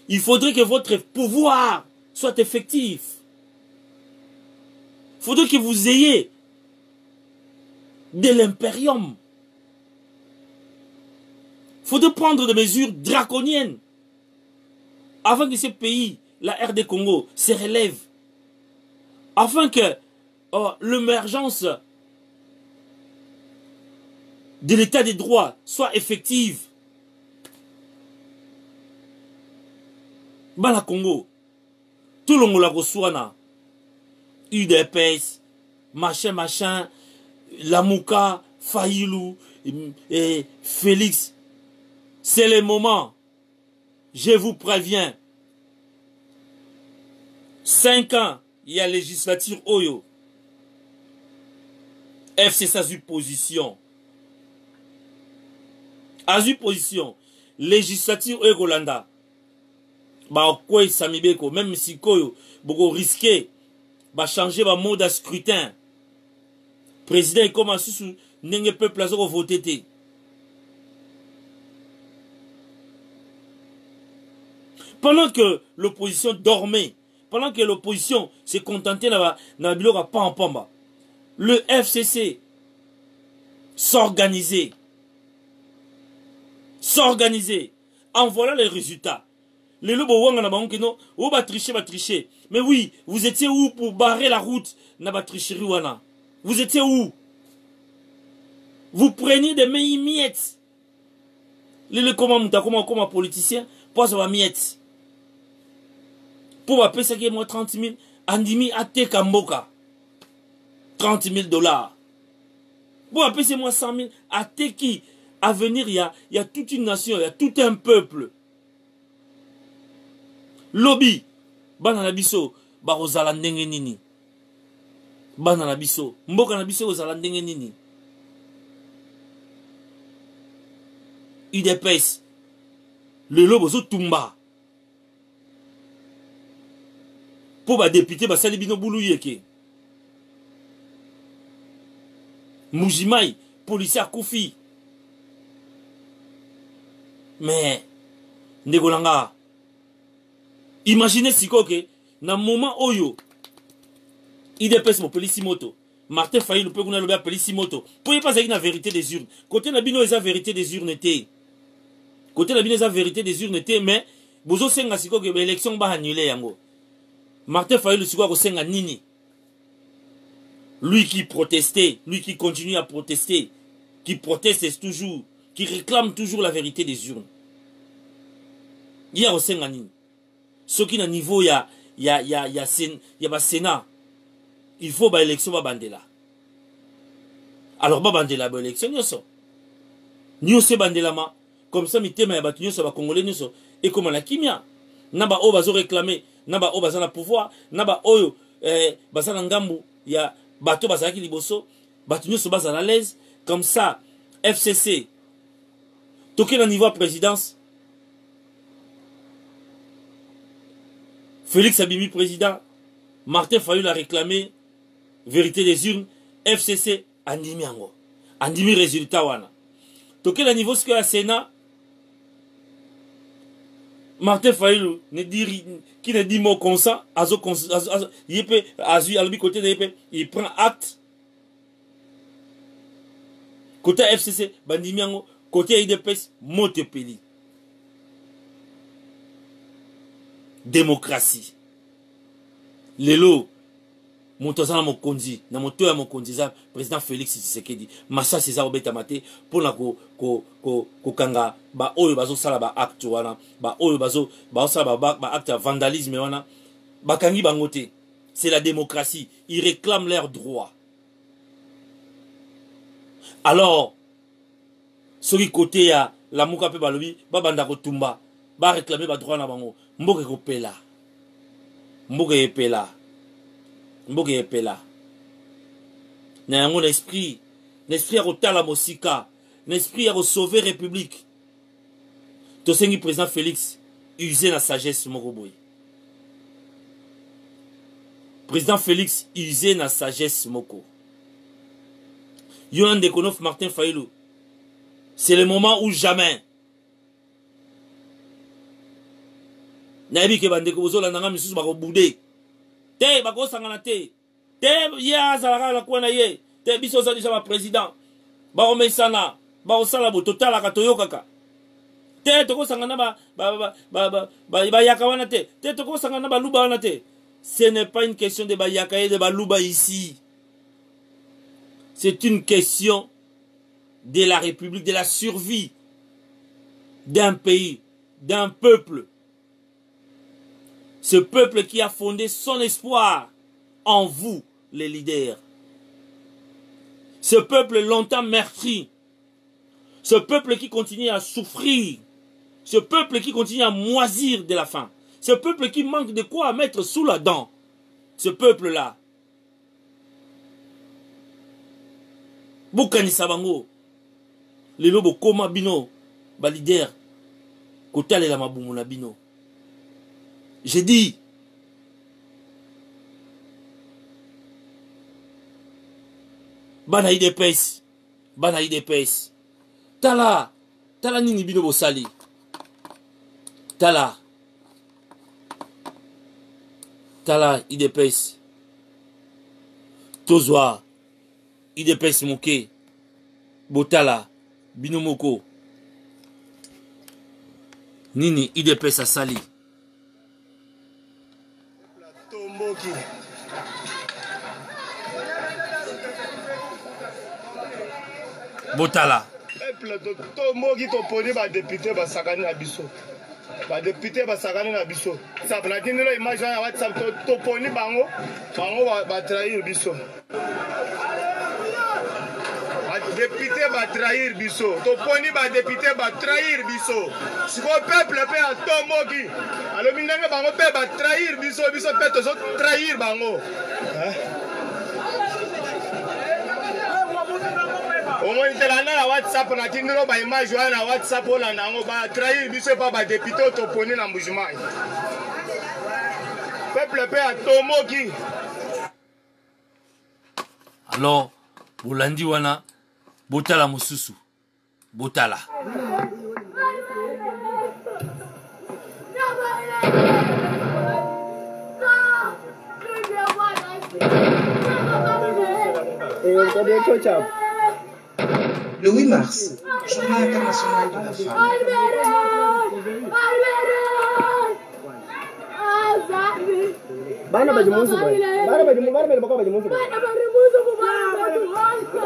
Il faudrait que votre pouvoir soit effectif. Il faudrait que vous ayez de l'impérium. Il faudrait prendre des mesures draconiennes afin que ce pays, la RD Congo, se relève. Afin que l'émergence de l'état des droits soit effective. Bala Congo, tout le monde la reçoit, UDPS, machin, Lamouka, Fayulu, et Félix. C'est le moment. Je vous préviens. 5 ans, il y a législature Oyo. FCC a eu position. Législature Oyo Golanda. Bah, quoi, Samibeko, même si Koyo, beaucoup risqué, bah, changer le mode de scrutin. Président, il commence sous n'enge peuple à voter. Pendant que l'opposition dormait, pendant que l'opposition s'est contentée dans la biloga Pampamba, le FCC s'organisait. En voilà les résultats. Les lobos wanga na banque non, ou va tricher. Mais oui, vous étiez où pour barrer la route na ba tricherie wana? Vous étiez où? Vous preniez des miettes. Les comment politicien, pose ma miettes. Pour appeler ça qui est moi 30 000, andimi ate kamboka. 30 000 $. Bon, après, c'est moi 100 000. À Teki, à venir, il y a toute une nation, il y a tout un peuple. Lobby, banana biso, barozala ndenge nini. Banana biso, mboka na biso ozala ndenge nini. UDPS, le lobo zo tumba. Pour ba député, ba sali bino boulou yeke. Mujimai, policier Koufi. Mais, ndegolanga, imaginez si que, na moment oyo, IDPS mo Pelissimoto, Martin Fayulu peut qu'on a Pelissimoto, pour pas avec la vérité des urnes. Côté na bino, la vérité des urnes était. Côté na bino, la vérité des urnes était, mais, bozo senga si que l'élection va annuler yango. Martin Fayulu si ko senga nini. Lui qui protestait, lui qui continue à protester, qui proteste toujours, qui réclame toujours la vérité des urnes. Il y a au Sénganine. Ce qui est à niveau, il y a Sénat. Il faut une élection à Bandela. Alors, Bandela, une élection, nous sommes Bandela, comme ça, nous sommes Congolais, et comme la Kimia. Naba o bazo réclamer, naba o baza na pouvoir, naba oyo, baza na ngambu, il y a bateau baza ki liboso, bateau nyonso baza à l'aise, comme ça, FCC, toqué le niveau à présidence, Félix Abimi président, Martin Fayulu a réclamé, vérité des urnes, FCC, andimi ango, andimi résultat wana. Toqué le niveau ce que la Sénat, Martin Fayulu qui ne dit mot comme ça, il prend acte. Côté FCC, Bandimiango, côté IDPS, Motepeli. Démocratie. Lelo, Montozana Mokonzi, na moto ya Mokonzi, président Félix Tshisekedi, Massa César Obetamate, pour la kanga, ba oyo bazo sala ba acte wana, ba oyo bazo sala ba acte vandalisme wana, ba kangi bangote. C'est la démocratie. Ils réclament leurs droits. Alors, celui côté ya la mouka pe balobi, ba banda ko tumba, ba réclamer ba droit na bango. Mboke ko pela. Mboke pela. Mboke epela. Na yango l'esprit à rotala mosika, l'esprit à sauver République. Tosengi président Félix user la sagesse moroboy. Président Félix user la sagesse moko. Yohan Dekonof Martin Fayulu. C'est le moment où jamais. Nabi ke bande ko bozola nanga misusu bako boudé. Te bako sangana te ya zalaka la kwana ye te biso za déjà président ba omesana ba osala bo total ka toyokaka te toko sangana ba yaka wana te toko sangana ba luba wana te. Ce n'est pas une question de ba yaka et de ba luba ici. C'est une question de la République, de la survie d'un pays, d'un peuple. Ce peuple qui a fondé son espoir en vous, les leaders. Ce peuple longtemps meurtri. Ce peuple qui continue à souffrir. Ce peuple qui continue à moisir de la faim. Ce peuple qui manque de quoi mettre sous la dent. Ce peuple-là. Boukani Sabango. Les lobos Koma Bino. Ba leader. Kotale la Maboumou Bino. J'ai dit, bana IDPS, tala nini bino bosali, tala IDPS, tozwa IDPS moke, botala bino moko, nini IDPS asali. Botala. Peuple to moki to poni ba député ba sakani abiso. ba député ba sakana na biso ça na kindelo image na WhatsApp to poni bango ba trahir biso ba député ba trahir biso to poni ba député ba trahir biso siko peuple pe atomoki alo mindanga bango pe ba trahir biso pe to so trahir bango au moins na WhatsApp na tindiro ba image na WhatsApp ola nango ba trahir biso pa ba député to poni na mbujuma peuple pe atomoki. Alors bolandi wana botala mosusu botala Le 8 mars, Journée internationale de la femme.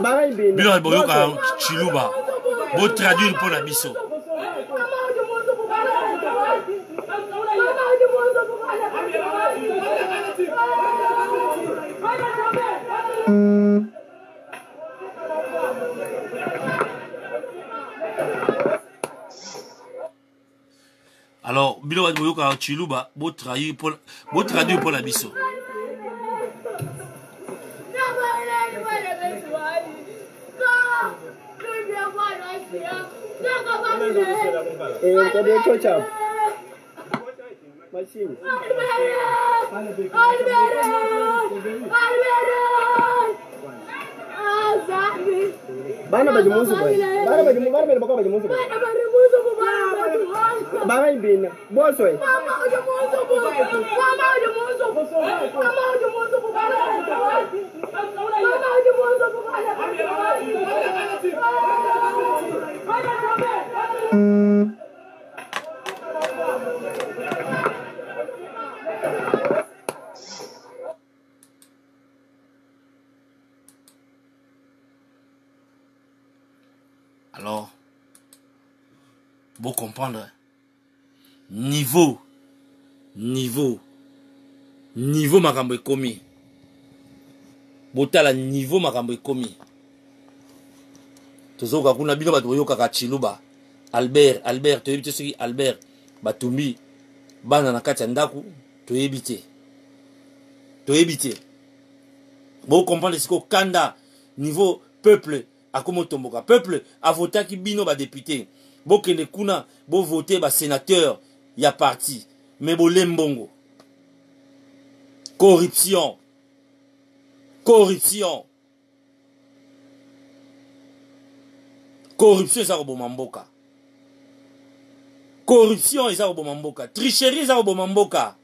bino boyoka chiluba bo traduire pour la biso. Alors, bino boyoka chiluba bo traduire pour la biso. Bana bajimusu boy. Bana bajimusu bana bako bajimusu boy. Bana ibina. Bosoy. Mama bajimusu boy. Mama bajimusu boy. Mama bajimusu boy. Mama bajimusu boy. Alors, vous comprendre, niveau makambo ekomi. Botala niveau makambo ekomi. Tozoka kuna bino bato yoka ka chiluba. Albert, toyebi te soki Albert batumbi bana na kati ya ndaku toyebi te. Vous comprendre siko kanda niveau peuple akomo tomboka peuple a voté ki bino ba député bokende kuna bo voter ba sénateur ya parti mais bo lembongo corruption eza ko bomamboka tricherie eza ko bomamboka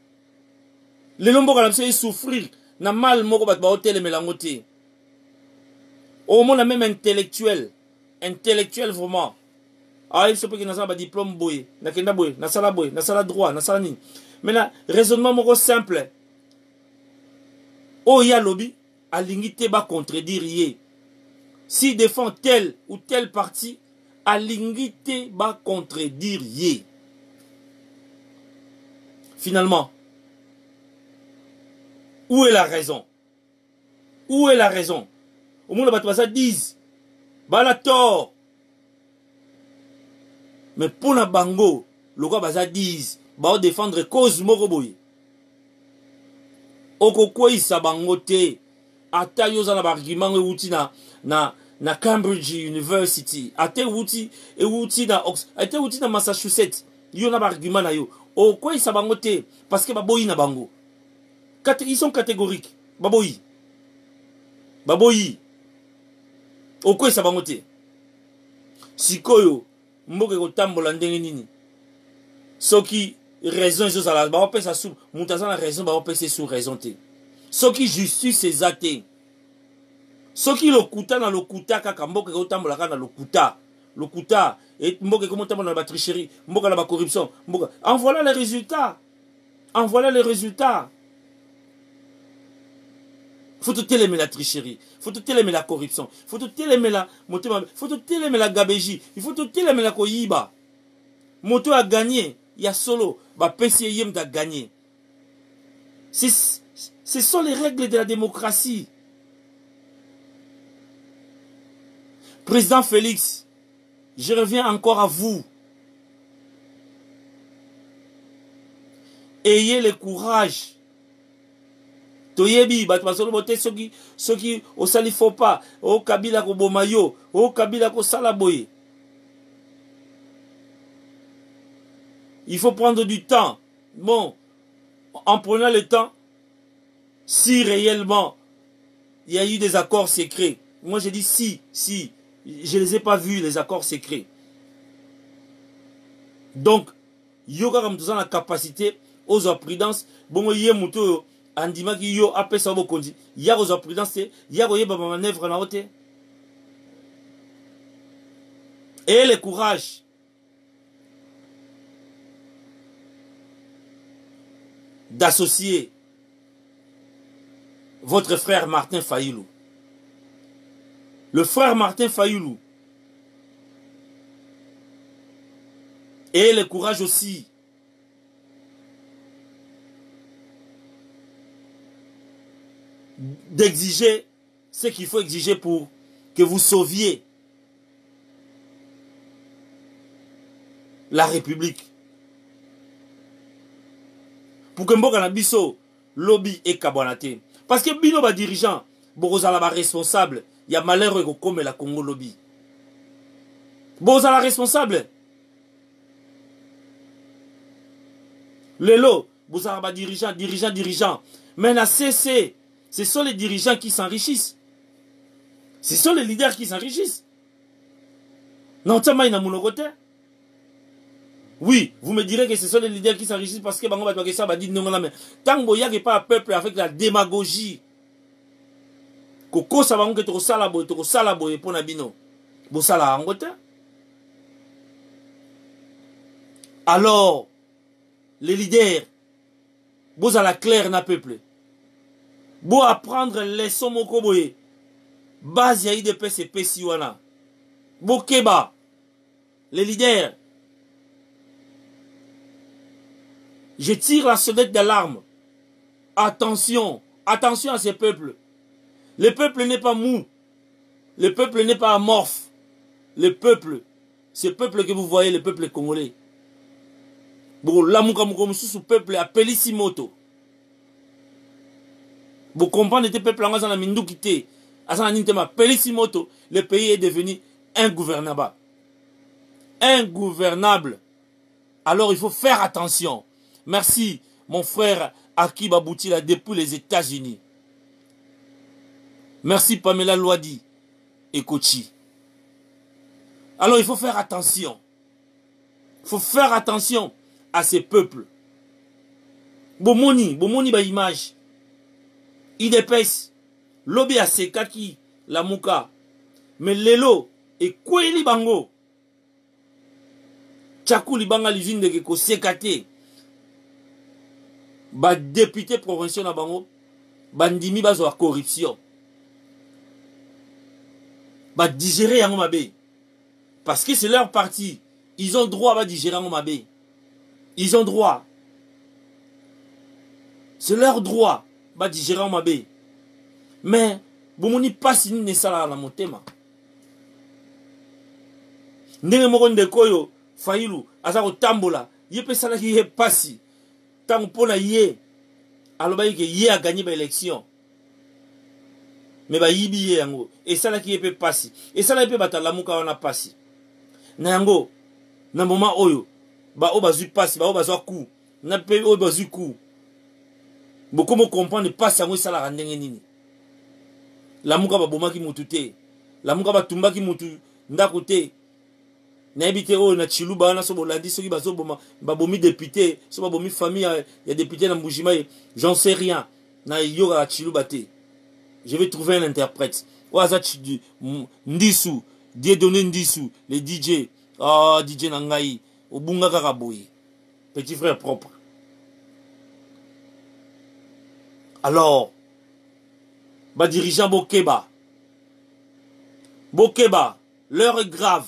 lelo mboka na biso souffrir na mal moko bato ba hotel melango te. Au moins, même intellectuel vraiment. Ah, il se peut qu'il y ait un diplôme boy, na sala droit, na sala ni. Mais là, raisonnement moko simple. Oh, ya lobby, a l'ingité ba contredire yé. Si défend tel ou tel parti, a l'ingité ba contredire yé. Finalement, où est la raison? Au moins, les gens disent, bala tort. Mais pour la bango, les gens disent, bah défendre cause moroboy. Okoko isa bango te. Ata yo za na argument e wuti na Cambridge University. Ate wuti na Massachusetts. Yo na argument na yo. Okoko isa bango te parce que baboyi na bango. Ils sont catégoriques. Baboyi. Oko esa bango te sikoyo mboke kotambola ndenge nini soki raison ezozala baopesa sous mutu aza na raison baopesa sous raison te soki justice eza te soki lokuta na lokuta kaka mboke kotambola kaka na lokuta et mboke komotambola na batricherie mboka na bacorruption mboka en voilà les résultats. Faut te télémer la tricherie, faut te télémer la corruption, faut te télémer la gabegie, il faut te télémer la koyiba. Moto a gagné, il y a solo, bah PCIM t'a gagné. Ce sont les règles de la démocratie. Président Félix, je reviens encore à vous. Ayez le courage. Toyebi, batmasolo bote soki osali faut pas, o kabila ko bomayo, o kabila ko salaboye. Il faut prendre du temps. Bon, en prenant le temps, si réellement il y a eu des accords secrets. Moi j'ai dit si, je ne les ai pas vus, les accords secrets. Donc, yoga comme tout ça la capacité aux prudence, bon yé muto andima ki yo apé ça bokondi. Ya aux prudence, ya goye ba manœuvre na ote. Et le courage. D'associer votre frère Martin Fayulu. Le frère Martin Fayulu. Et le courage aussi d'exiger ce qu'il faut exiger pour que vous sauviez la République. Pour que mboka na biso lobby et kabwanate. Parce que bino ba dirigeant, bozala ba responsable, il y a malheur ko comme la Congo lobby. Bozala responsable. Lelo, bozala ba dirigeant. Mais na CC, ce sont les dirigeants qui s'enrichissent. Ce sont les leaders qui s'enrichissent. Non, tama ina munokote. Oui, vous me direz que ce sont les leaders qui s'enrichissent parce que Bango Batouakessa va dire non, mais tant que il n'y a pas un peuple avec la démagogie, Koko Sabango que tu salabo et pour Nabino, Bosala Angote. Alors, les leaders, vous à la claire na peuple, vous apprendre les somokoboye, base yaï de PCP siwana, Bokeba, les leaders. Je tire la sonnette d'alarme. Attention, attention à ces peuples. Le peuple n'est pas mou. Le peuple n'est pas amorphe. Le peuple, ce peuple que vous voyez, le peuple congolais. Bon, là, ce peuple a Pelissimoto. Vous comprenez, ce peuple a Mindukite. Pelissimoto, le pays est devenu ingouvernable. Ingouvernable. Alors il faut faire attention. Merci, mon frère Akiba Boutila depuis les États-Unis. Merci, Pamela Loadi et Kochi. Alors, il faut faire attention. Il faut faire attention à ces peuples. Bomoni ba image. IDPS, lobby à Sekaki, la Mouka. Mais Lelo et Kweli Bango. Tchakou Libanga l'usine de Geko Sekate. Ba député provincial na bango bandimi bazo la corruption ba digérer yango mabe parce que c'est leur parti, ils ont droit à digérer yango mabe, ils ont droit, c'est leur droit ba digérer yango mabe. Mais bomoni pasi ni nesala na motema ndenge moko ndeko yo Fayulu aza ko tambola yepe sala ki ye pasi. Tant pour ye, alors que ye a gagné l'élection. Mais bah yibi yango et ça là qui peut passer. Et ça là peut battre la muka on a passé. Nango na moment oyo ba o bazu passe ba o bazu coup. Na pe o bazu coup. Beaucoup me comprendre passe yango ça la randenge nini. La muka ba boma ki mutute. La muka ba tumba ki mutu ndakote. N'habite au na Chiluba na so bolandi so ki bazo boma ba bomi député so ba bomi famille il y a député na Mbujima j'en sais rien na yoga Chiluba te. Je vais trouver un interprète. Oaza Ndisu, Dieudonné Ndisu, les DJ. Ah DJ Nangai, Obunga Karaboui. Petit frère propre. Alors ba dirigeant Bokeba. Bokeba, l'heure est grave.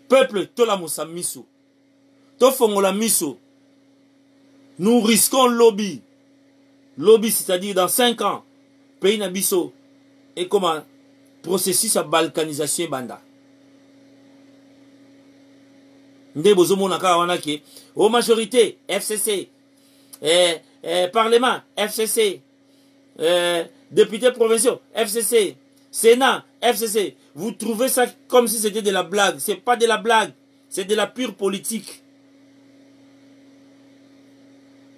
Peuple Tola Moussamiso, tofongola miso. Nous risquons lobby. Lobby, c'est-à-dire dans 5 ans, pays na biso et comment processus à balkanisation banda. Nde bozo monaka wana ke aux majorité FCC, parlement FCC, députés provinciaux FCC, Sénat FCC. Vous trouvez ça comme si c'était de la blague. C'est pas de la blague, c'est de la pure politique.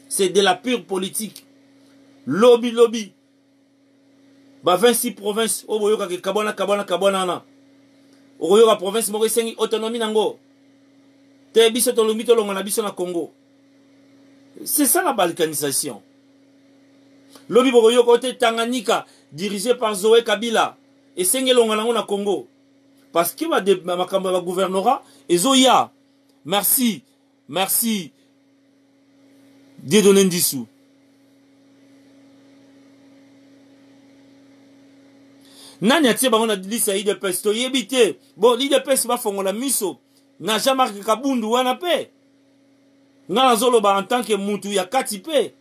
C'est de la pure politique. Lobby, lobby. Ba 26 provinces. Oboyoka ke kabona na. Oboyoka province moko sengi autonomie nango. Te biso tolombi tolonga na biso na Congo. C'est ça la balkanisation. Lobby boyoka ote Tanganyika dirigé par Zoé Kabila et sengi longa nango na Congo. Parce que makambo ba gouvernorat ezoya. Merci. Merci. Dieudonné Ndissou. Nani atie bango na liste ya IDPS to yebite. Bon, l'IDPS ba fongola miso. Na Jean-Marc Kabundu wana pe. Na nazoloba en tant que mutu ya kati pe.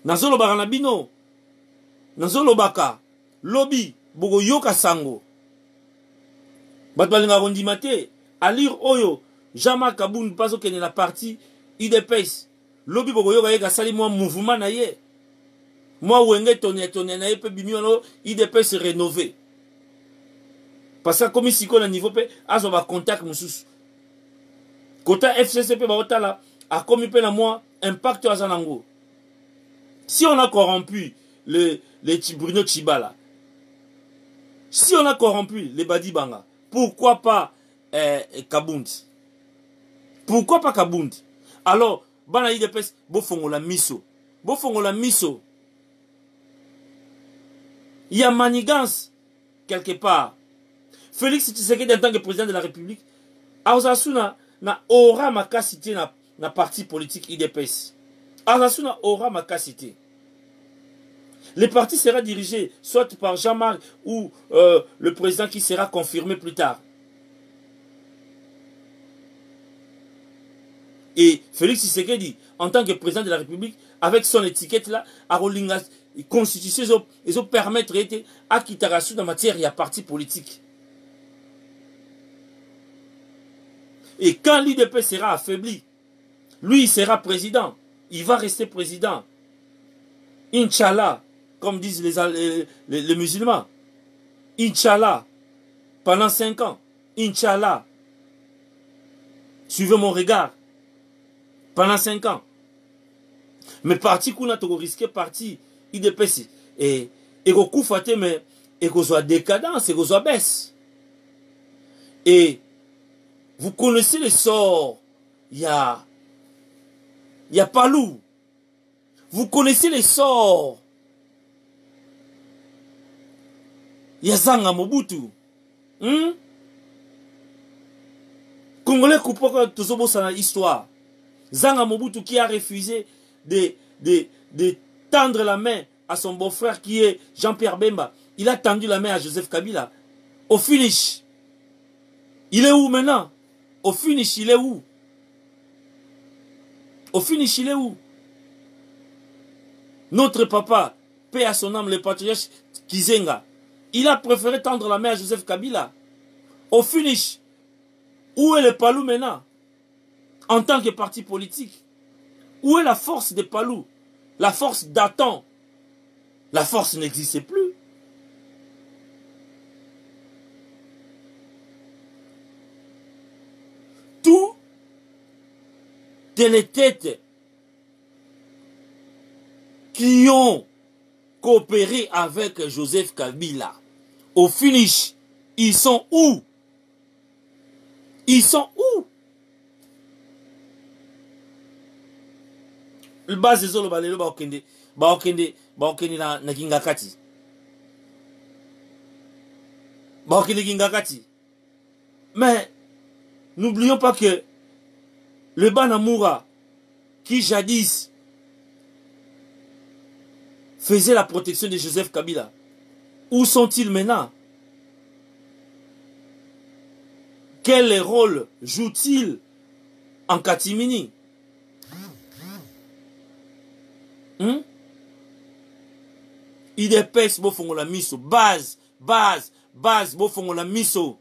Nazoloba na bino. Nazolobaka. Lobby. Bogo yoka sango. Bat balinga rondima te. A lire oyo. Jean-Marc Kabundu paso kene la partie IDPS. Lobby bogo yoka yeka sali moi mouvement na ye. Moi, Wenge tourné na yepe bimiono, IDPS se rénové. Parce que comme ici, à niveau pe, azo va contact moussous. Kota FCCP ba otala, a commis pe na moi, impact à Zanango. Si on a corrompu les Bruno Chibala, si on a corrompu les Badibanga, pourquoi pas Kabundi? Pourquoi pas Kabundi? Alors, bana IDPS, bofongo la miso. Bofongo la miso. Il y a manigance quelque part. Félix Tshisekedi en tant que président de la République, Azasuna na aura makasité na parti politique IDPS. Azasuna aura makasité. Le parti sera dirigé soit par Jean-Marc ou le président qui sera confirmé plus tard. Et Félix Tshisekedi, en tant que président de la République, avec son étiquette là, à Rolinga, constitution, ils ont permettre à Kitarasu dans matière, il y a parti politique. Et quand l'IDP sera affaibli, lui, il sera président. Il va rester président. Inch'Allah, comme disent les musulmans. Inch'Allah, pendant 5 ans. Inch'Allah. Suivez mon regard. Pendant 5 ans. Mais parti qu'on a risqué, parti IDPS. Et qu'on fate, mais et qu'on soit décadence, et qu'on soit baisse. Et vous connaissez les sorts. Il y a Palou. Vous connaissez les sorts. Il y a Zanga Mobutu. Congolais coupent toujours dans l'histoire. Zanga Mobutu qui a refusé de tendre la main à son beau-frère qui est Jean-Pierre Bemba. Il a tendu la main à Joseph Kabila. Au finish, il est où maintenant? Au finish, il est où? Au finish, il est où? Notre papa, paix à son âme, le patriarche Kizenga, il a préféré tendre la main à Joseph Kabila. Au finish, où est le Palou maintenant? En tant que parti politique. Où est la force de Palou? La force d'Atan? La force n'existe plus. Tout les têtes qui ont coopéré avec Joseph Kabila, au finish, ils sont où? Ils sont où? Le base de Zolo Balelo Baokende na Gingakati. Baokende Gingakati. Mais n'oublions pas que le Banamoura, qui jadis faisait la protection de Joseph Kabila, où sont-ils maintenant? Quel rôle joue-t-il en catimini. IDPS bo fongo la miso. Base, bo fongo la miso.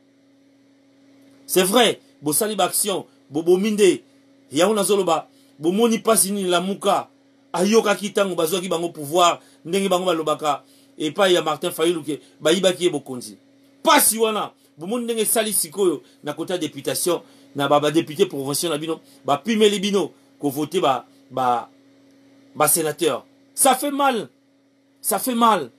C'est vrai, bo sali ba action, bo minde, ya una zoloba, bo moni pasi ni la muka, ayoka kitango bazwa ki bango pouvoir, ndenge bango balobaka, et pas ya Martin Fayulu ke, ba yibaki e bokonzi. Pasi wana, bo moni ndenge sali sikoyo, na kota députation, na ba député provincial na bino, ba pimeli bino, ko voter ba sénateur. Ça fait mal. Ça fait mal.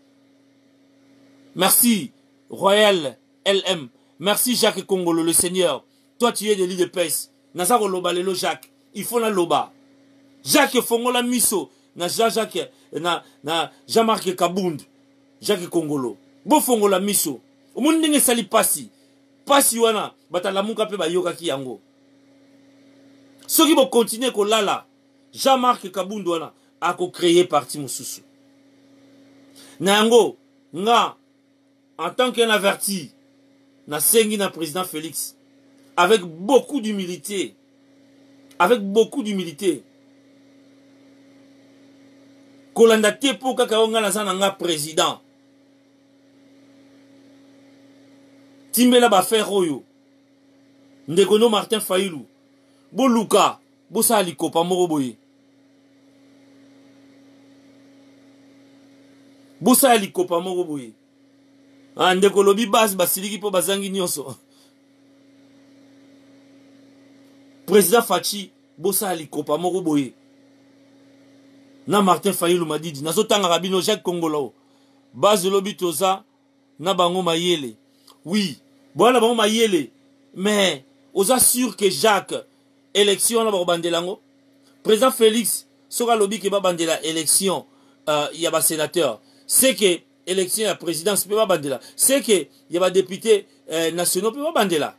Merci, Royal LM. Merci, Jacques Kongolo, le Seigneur. Toi, tu es de l'IDPS. Nazaro loba lelo Jacques. Il faut la loba. Jacques Fongola Miso. Na Jean-Marc Kabound. Jacques Kongolo. Bo Fongola Miso. Omundenge sali pasi. Pasi wana. Bata la muka pe ba yoka ki yango. Soki bo continuer ko lala. Jean-Marc Kabound wana. Ako créer parti mususu. Nango, nga, en tant qu'un averti, na sengi na président Félix, avec beaucoup d'humilité, kolanda te po kaka nga na sana nga président, timbela ba faire oyo, ndekono Martin Fayulu, bo luka, bo sa likopa moko boye. Bosa ya likopa moko boye. Ndeko lobi base basiliki po bazangi nyonso. Président Fachi bosa ya likopa moko boye. Na Martin Fayulu madidi. Nazo tanga rabino Jacques Kongolo. Base lobi toza na bango mayele. Oui, bona bango mayele. Mais oza sûr que Jacques élection na bandelango. Président Félix soka lobi ke ba bandela élection y a ba sénateur. C'est que l'élection à la présidence peut pas bandela. C'est que il y a des députés nationaux peut pas bandela.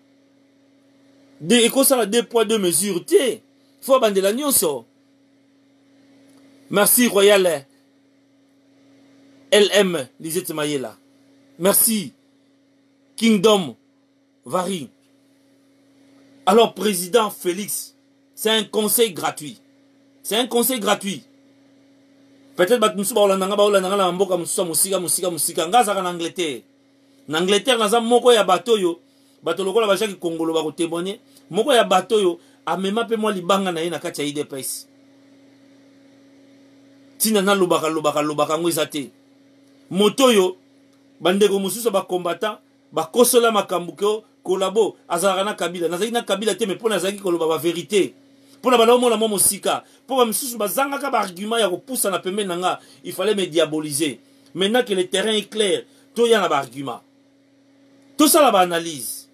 Et comme ça, 2 poids 2 mesures. Il faut bandela nyonso. Merci Royal LM Lisette Mayela. Merci Kingdom Vari. Alors président Félix, c'est un conseil gratuit. C'est un conseil gratuit. Peut-être que nous avons en Angleterre. En Angleterre, nous avons un bateau. Bateau lokola bashaki Kongolo ba ko témoigner. Moko ya bateau yo amema pe mo libanga na ye na kati ya IDPS. Tina na lobaka ngwezate. Moto yo bandeko mususu ba combattant ba kosola makambuko kolabo azalaka na Kabila. Nazaki na Kabila te me pona azaki koloba ba vérité. Pour la balade, mon musika. Pour me soucier, bazanga ka argument ya ko poussa na pembe nanga, il fallait me diaboliser. Maintenant que le terrain est clair, tout y a un argument. Tout ça la analyse.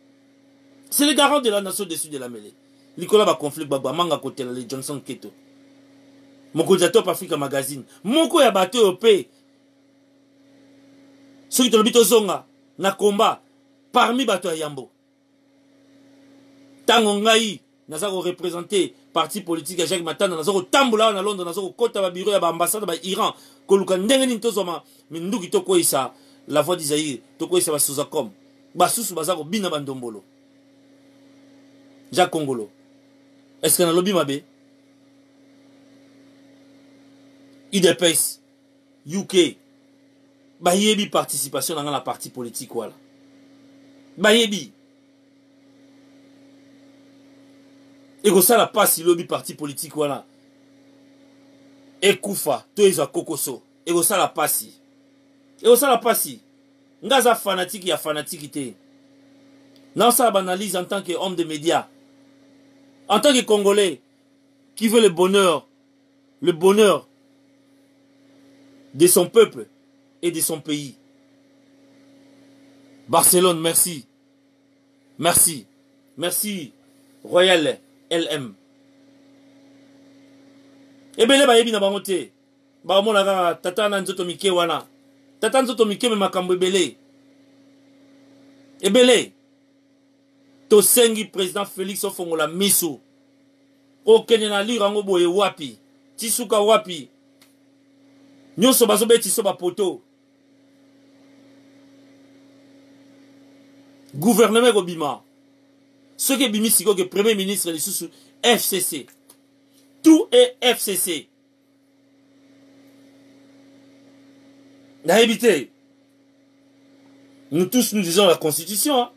C'est le garant de la nation dessus de la mêlée. Nicolas ba conflit ba manga côté les Johnson Keto. Moko ja Top Africa Magazine. Moko ya bateau opé. Ceux qui te l'obito zonga na combat parmi bateau ya Yambo. Tango ngai naza ko représenter parti politique à Jacques Matana, naza ko tambola na Londres, naza ko kota ba bureau ya ba ambassade ba Iran, ko luka ndenge ni tozoma minduki to ko isa la voix d'Isaïe, to ko isa ba Suzakom. Ba susu baza ko bina bandombolo. Jacques Kongolo. Est-ce que na lobby mabe? IDPS UK ba yebi participation dans la parti politique wala. Ba yebi et que ça la passe il lobby parti politique voilà et Koufa to eza kokoso et que ça la passe ngaza fanatique ya fanatique té non ça banalise en tant qu'homme de médias en tant que Congolais qui veut le bonheur de son peuple et de son pays. Barcelone, merci Royal LM. Ebele ba yebi na bango te. Ba mona ka tata na nzoto mike wana. Tata nzoto mike me makambo ebele. Ebele. To sengi président Félix Ofongola miso. O kenena lirango boye wapi. Tisuka wapi. Nyonso bazobe tiso ba poto. Gouvernement Gobima. Ce que Bimi Siko, que Premier ministre, FCC. Tout est FCC. Naïbité. Nous tous nous disons la Constitution. Hein.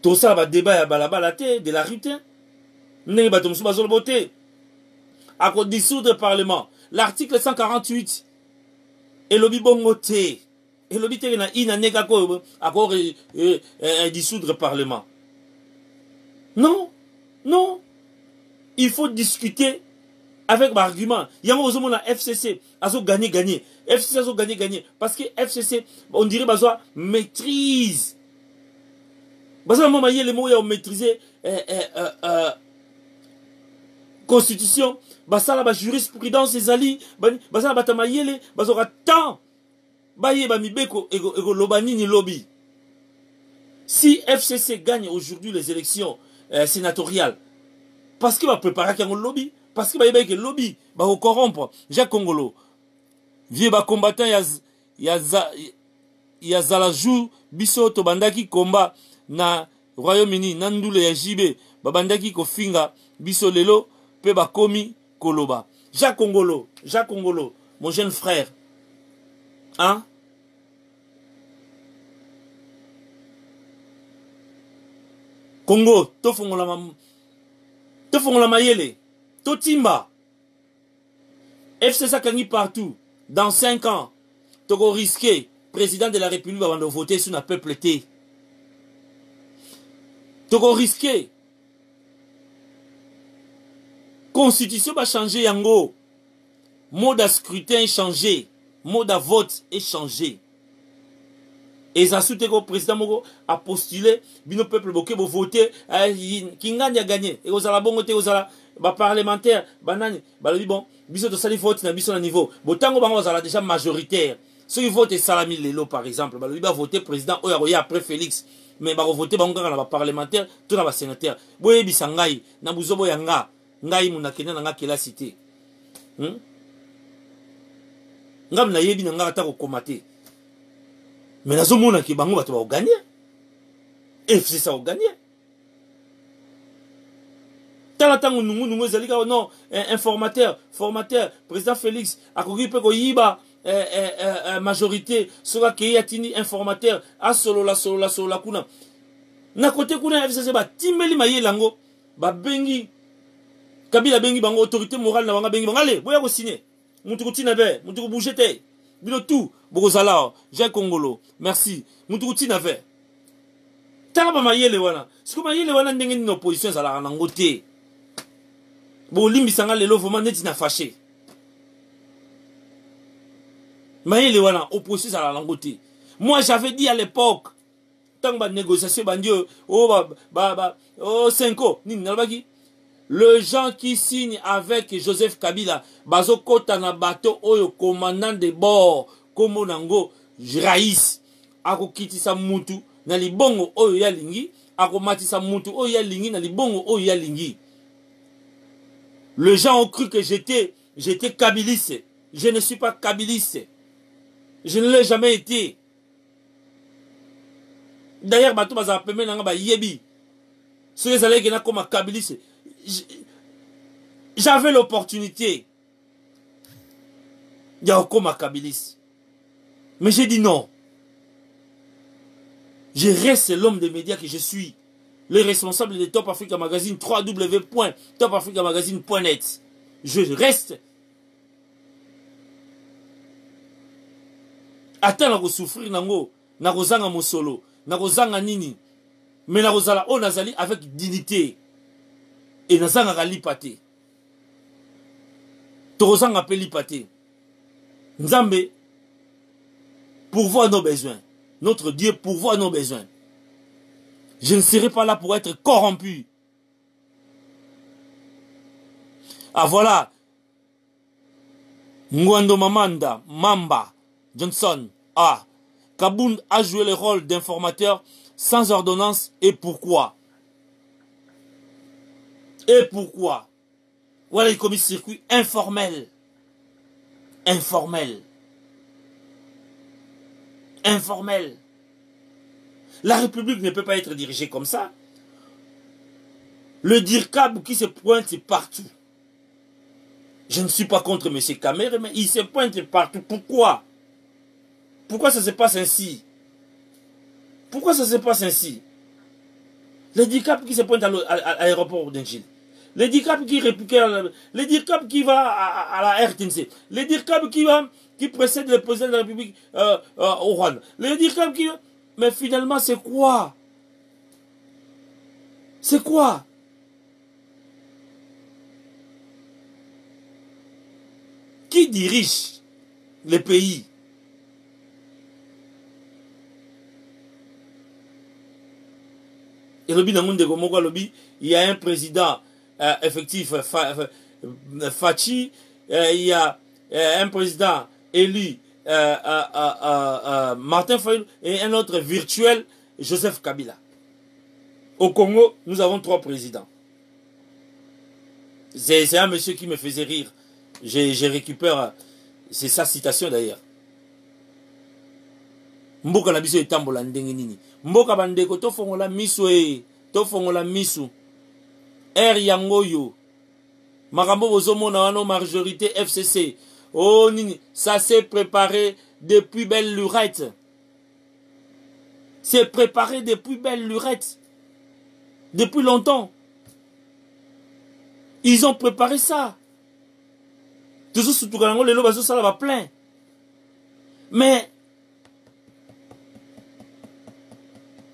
Tout ça va débat à balabalate de la rue. Nous va tomber sur beauté. À cause dissoudre le Parlement. L'article 148. Et le bongote. Et le bité na ina nega ko accord dissoudre le Parlement. Non, non. Il faut discuter avec l'argument. Il y a un la FCC a gagné. FCC a gagné. Parce que FCC, on dirait besoin maîtrise. Besoin moment il y a les mots à maîtriser constitution. Basala ba jurisprudence ezali. Basala ba tamayele. Basora temps. Baye ba mibeko ego lobani ni lobby. Si FCC gagne aujourd'hui les élections sénatoriales, parce qu'il va préparer un lobby, parce qu'il va y avoir un lobby, va corrompre. Jacques Congolo, vieux combattant, ya zalajou, biso to bandaki combat na Royaume-Uni, nandoule ya jibe, bandaki ko finga, biso lelo, pe ba komi koloba. Jacques Congolo, mon jeune frère, hein? Congo, to fongola mayele, to timba. FCC kangi partout. Dans 5 ans, Togo risqué, président de la République avant de voter sur un peuple T. Togo risqué. Constitution va changer yango. Mode à scrutin est changé. Mode à vote est changé. Et ça soutient que le président Mogo a postulé, le peuple bloqué pour voter, Kingani a gagné. Et aux alabongote, aux parlementaires, banani, bon, biso de sali vote na biso na niveau. Botango bango aux déjà majoritaire. Ceux qui votent Salami Lelo par exemple, il va voter président Oya après Félix. Mais il va voter bango na parlementaire, tout na sénateur. Boye bisangai, na buzobo yanga, ngai munakena na ngakela cité. Ngam na yebi na ngata ko komate. Mais nous avons dit que nous avons gagné. FCC ça a gagné. Tant que nous avons non, informateur, formateur, président Félix, a couru pour qu'il y ait majorité, soit qu'il y ait informateur, à solo la kuna. Na côté kuna FCC ba timeli maye lango, ba bengi, Kabila bengi bango autorité morale na banga bengi banga allez, boya ko signer. Mutuko tinabe, mutuko bougete. Bilo tout, Bogozala, Jacques Congolo, merci. Moutouti n'avait. Talaba mayele wana. Ce que mayele wana n'engeni une opposition à la rangote. Bon limbi sanga lelo vraiment net na fâché. Mayele wana opposition à la rangote. Moi j'avais dit à l'époque, tant que négociation bandio, oh 5 ans, ni nalbaki. Le gens qui signent avec Joseph Kabila, bazo kota na bateau oyo commandant de bord, komo nango Raïs, ako kitisa mutu na libongo oyo ya lingi, ako matisa mutu oyo ya lingi na libongo oyo ya lingi. Les gens ont cru que j'étais kabiliste. Je ne suis pas kabiliste. Je ne l'ai jamais été. D'ailleurs, bateau baza peme nanga ba yebi. Ceux qui allaient gena comme kabiliste. J'avais l'opportunité d'Yakoma Kabilis. Mais j'ai dit non. Je reste l'homme des médias que je suis. Le responsable de Top Africa Magazine, www.topafricamagazine.net. Je reste. Attends à souffrir nango, nakozanga mosolo, nakozanga nini. Mais nakozala o nazali avec dignité. Et nazanga gali pate. Torozanga peli pate. Nzambe pourvoit nos besoins. Notre Dieu pourvoit nos besoins. Je ne serai pas là pour être corrompu. Ah voilà. Ngwando Mamba Johnson. Ah. Kabound a joué le rôle d'informateur sans ordonnance. Et pourquoi? Et pourquoi? Voilà, il a commis circuit informel. Informel. Informel. La République ne peut pas être dirigée comme ça. Le DIRCAB qui se pointe partout. Je ne suis pas contre M. Kamere, mais il se pointe partout. Pourquoi? Pourquoi ça se passe ainsi? Pourquoi ça se passe ainsi? Le DIRCAB qui se pointe à l'aéroport d'Engil. Le DIRCAB qui réplique, le DIRCAB qui va à la RTNC. Le DIRCAB qui précède le président de la République au Rwanda. Le DIRCAB qui... Mais finalement, c'est quoi? C'est quoi? Qui dirige les pays? Et il y a un président effectif, Fachi, il y a un président élu, Martin Fayulu, et un autre virtuel, Joseph Kabila. Au Congo, nous avons 3 présidents. C'est un monsieur qui me faisait rire. Je récupère, c'est sa citation d'ailleurs. Mboka na biso etambola ndenge nini. Mboka bandeko tofongola miso tofongola miso. Yango yo. Makambo bozomona wana majorité FCC. Oh nini, ça s'est préparé depuis belle lurette. C'est préparé depuis belle lurette. Depuis longtemps. Ils ont préparé ça. Toujours sous tout le lelo bazo ça va plein. Mais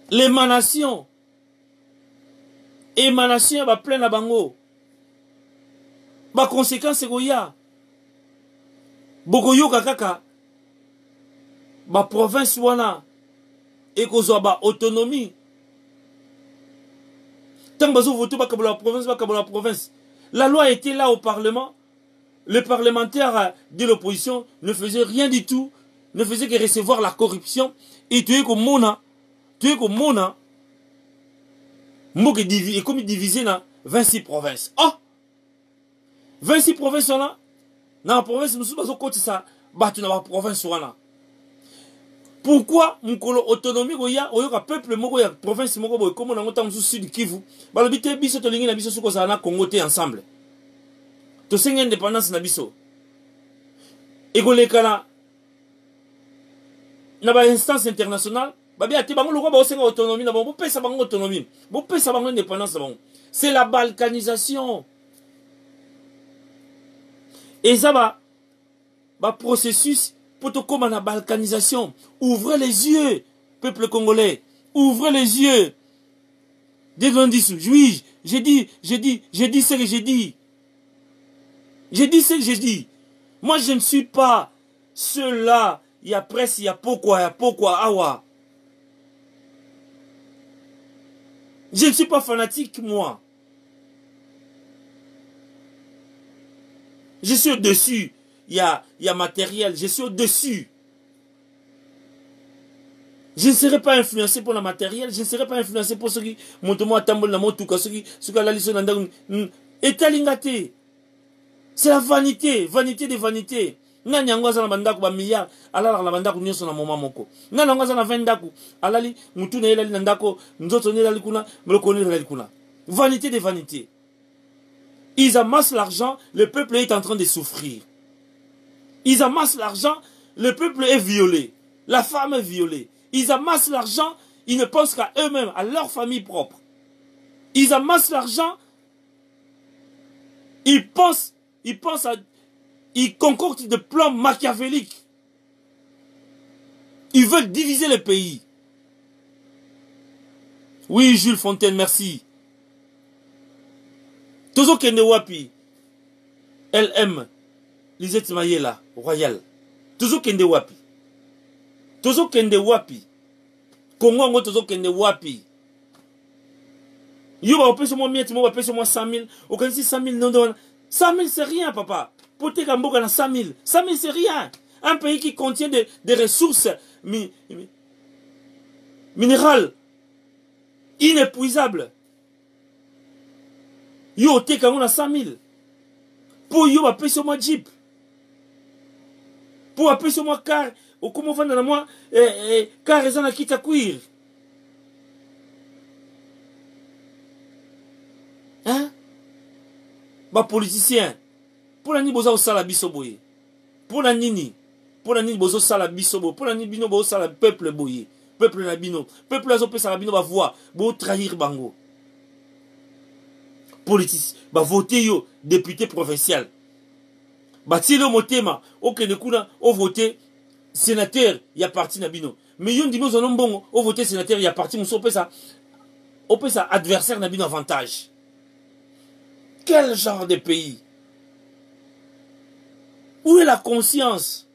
l'émanation va plein na bango. Ba conséquence goya. Bokoyo kakaka. Ba province wana ekozwa ba autonomie. Tant bazo voter ba kabola province. La loi était là au Parlement. Les parlementaires de l'opposition ne faisaient rien du tout, ne faisaient que recevoir la corruption. Et tu es comme Mona, et comme divisé dans 26 provinces. Oh! 26 provinces sont là. Dans la province, nous sommes côté ça, battu dans la province là. Pourquoi mukolo autonomie goya oyoka peuple moko ya province moko boy comme on a entendu sud Kivu. Ba lobité biso to lingi na biso suko za na Congo te ensemble. To senga indépendance na biso. Egolekana na ba instance internationale, ba bi ati bango lokwa ba osenga autonomie na bango, pesa bango autonomie. Bo pesa bango indépendance na bango. C'est la balkanisation. Et ça ba processus pour te comme la balkanisation. Ouvrez les yeux, peuple congolais. Ouvrez les yeux. Dès qu'on dit, oui, j'ai dit ce que j'ai dit. J'ai dit ce que j'ai dit. Moi, je ne suis pas ceux-là. Il y a presse, il y a pourquoi, awa. Je ne suis pas fanatique, moi. Je suis au-dessus. Il y a matériel. Je suis au-dessus. Je ne serai pas influencé pour le matériel. Je ne serai pas influencé pour ceux qui montent moi à Tambol, ceux qui la liste et talingate. C'est la vanité. Vanité des vanités. Nani angwaza na bandaku ba milliard alala na bandaku nyonso na moma moko. Nani angwaza na 20 daku alali mutu na elali na ndako nzoto ne elali kuna meloko ne elali kuna. Vanité des vanités. Ils amassent l'argent, le peuple est en train de souffrir. Ils amassent l'argent, le peuple est violé. La femme est violée. Ils amassent l'argent, ils ne pensent qu'à eux-mêmes, à leur famille propre. Ils amassent l'argent, ils concoctent des plans machiavéliques. Ils veulent diviser le pays. Oui, Jules Fontaine, merci. Tozo Kende Wapi, LM, Lisette Mayela, Royal. Tozo Kende Wapi. Tozo Kende Wapi. Congo ngo Tozo Kende Wapi. Yo va payer moi miette, moi va payer moi 100 000. Au cas 100 000 non. 100 000 c'est rien, papa. Pour te Kamboka na 100 000. 100 000 c'est rien. Un pays qui contient des ressources minérales inépuisables. Yo te Kamboka na 100 000. Pour yo va payer moi Jeep. Pour appeler sur moi car ou comment vendre dans moi car ils en a quitté à cuire. ba politicien pour la ni boza osala biso boye pour la nini bozo sala biso boye pour la ni bino bozo sala peuple boye peuple na bino peuple azo pesa bino ba voix bo trahir bango politicien ba voter yo député provincial ba tilo motema okende kuna o voter sénateur ya parti na bino mais yon dimo zono mbongo o voter sénateur ya parti muso pesa adversaire na bino avantage. Quel genre de pays? Où est la conscience?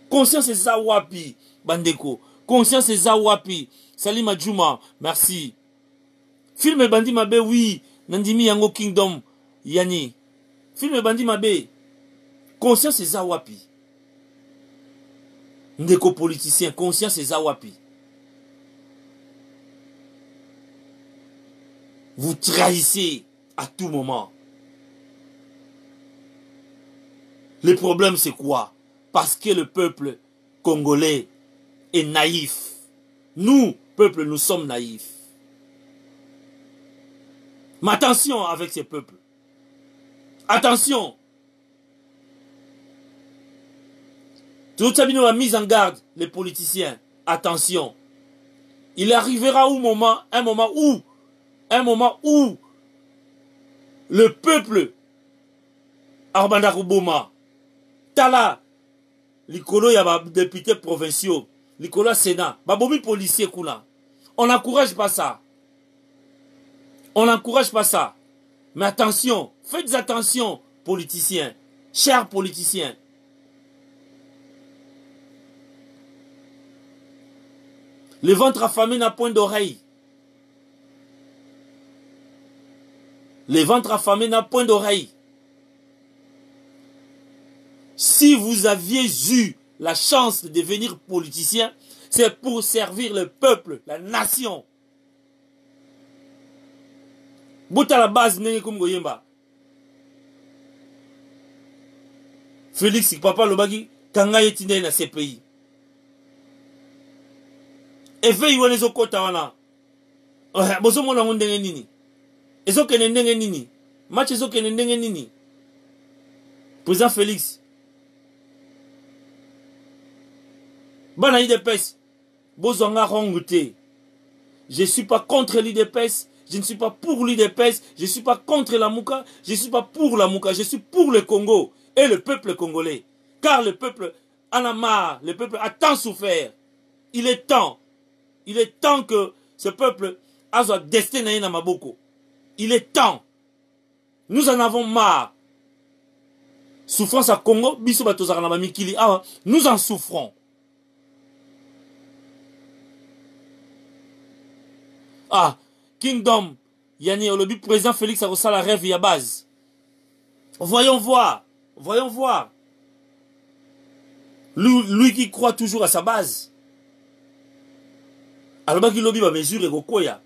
Conscience est Zawapi, Bandeko. Conscience est Zawapi. Salim Adjouma, merci. Film Bandi Mabe, oui. Nandimi Yango Kingdom, Yani. Film Bandi Mabe. Conscience est Zawapi. Ndeko politicien, conscience est Zawapi. Vous trahissez à tout moment. Le problème c'est quoi? Parce que le peuple congolais est naïf. Nous, peuple, nous sommes naïfs. Mais attention avec ces peuples. Attention. Tout ça a mis en garde les politiciens. Attention. Il arrivera un moment où le peuple Arbanda Kouboma Tala Likolo yaba député provinciaux Likolo Sénat Babomi policier kuna. On n'encourage pas ça. On n'encourage pas ça. Mais attention, faites attention politiciens, chers politiciens. Le ventre affamé n'a point d'oreille. Le ventre affamé n'a point d'oreille. Si vous aviez eu la chance de devenir politicien, c'est pour servir le peuple, la nation. Bota la base nene comme Goyemba. Félix Papa Lobagi, Kanga yetine na CPI. Efe iwane zo kota wana. Bozo mona ngondenge nini. Ezo kene ndenge nini. Match ezo kene ndenge nini. Président Félix. Bana IDPS. Bozo nga rongoute. Je ne suis pas contre l'IDPS. Je ne suis pas pour l'IDPS. Je ne suis pas contre la Mouka. Je ne suis pas pour la Mouka. Je suis pour le Congo et le peuple congolais. Car le peuple en a marre. Le peuple a tant souffert. Il est temps. Il est temps que ce peuple a son destin na maboko. Il est temps. Nous en avons marre. Souffrance à Congo, biso batozara na mikili. Nous en souffrons. Kingdom, Yani Olobi, président Félix a la rêve à base. Voyons voir. Voyons voir. Lui qui croit toujours à sa base. Alors qu'il lobby va mesure et kokoya.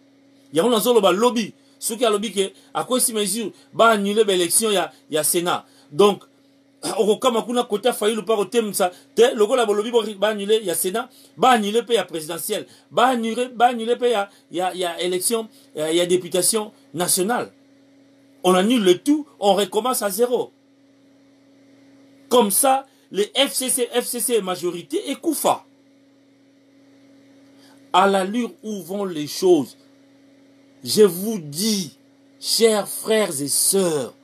Il y a un lobby. Ceux qui a lobby que à quoi si mesure va annuler l'élection il y a Sénat. Donc au cas où on côté failli le par au thème ça, le lobby va annuler il y a Sénat, va annuler il y a présidentielle, va annuler il y a élection, il y a députation nationale. On annule le tout, on recommence à zéro. Comme ça, les FCC majorité et Koufa. À l'allure où vont les choses, je vous dis, chers frères et sœurs,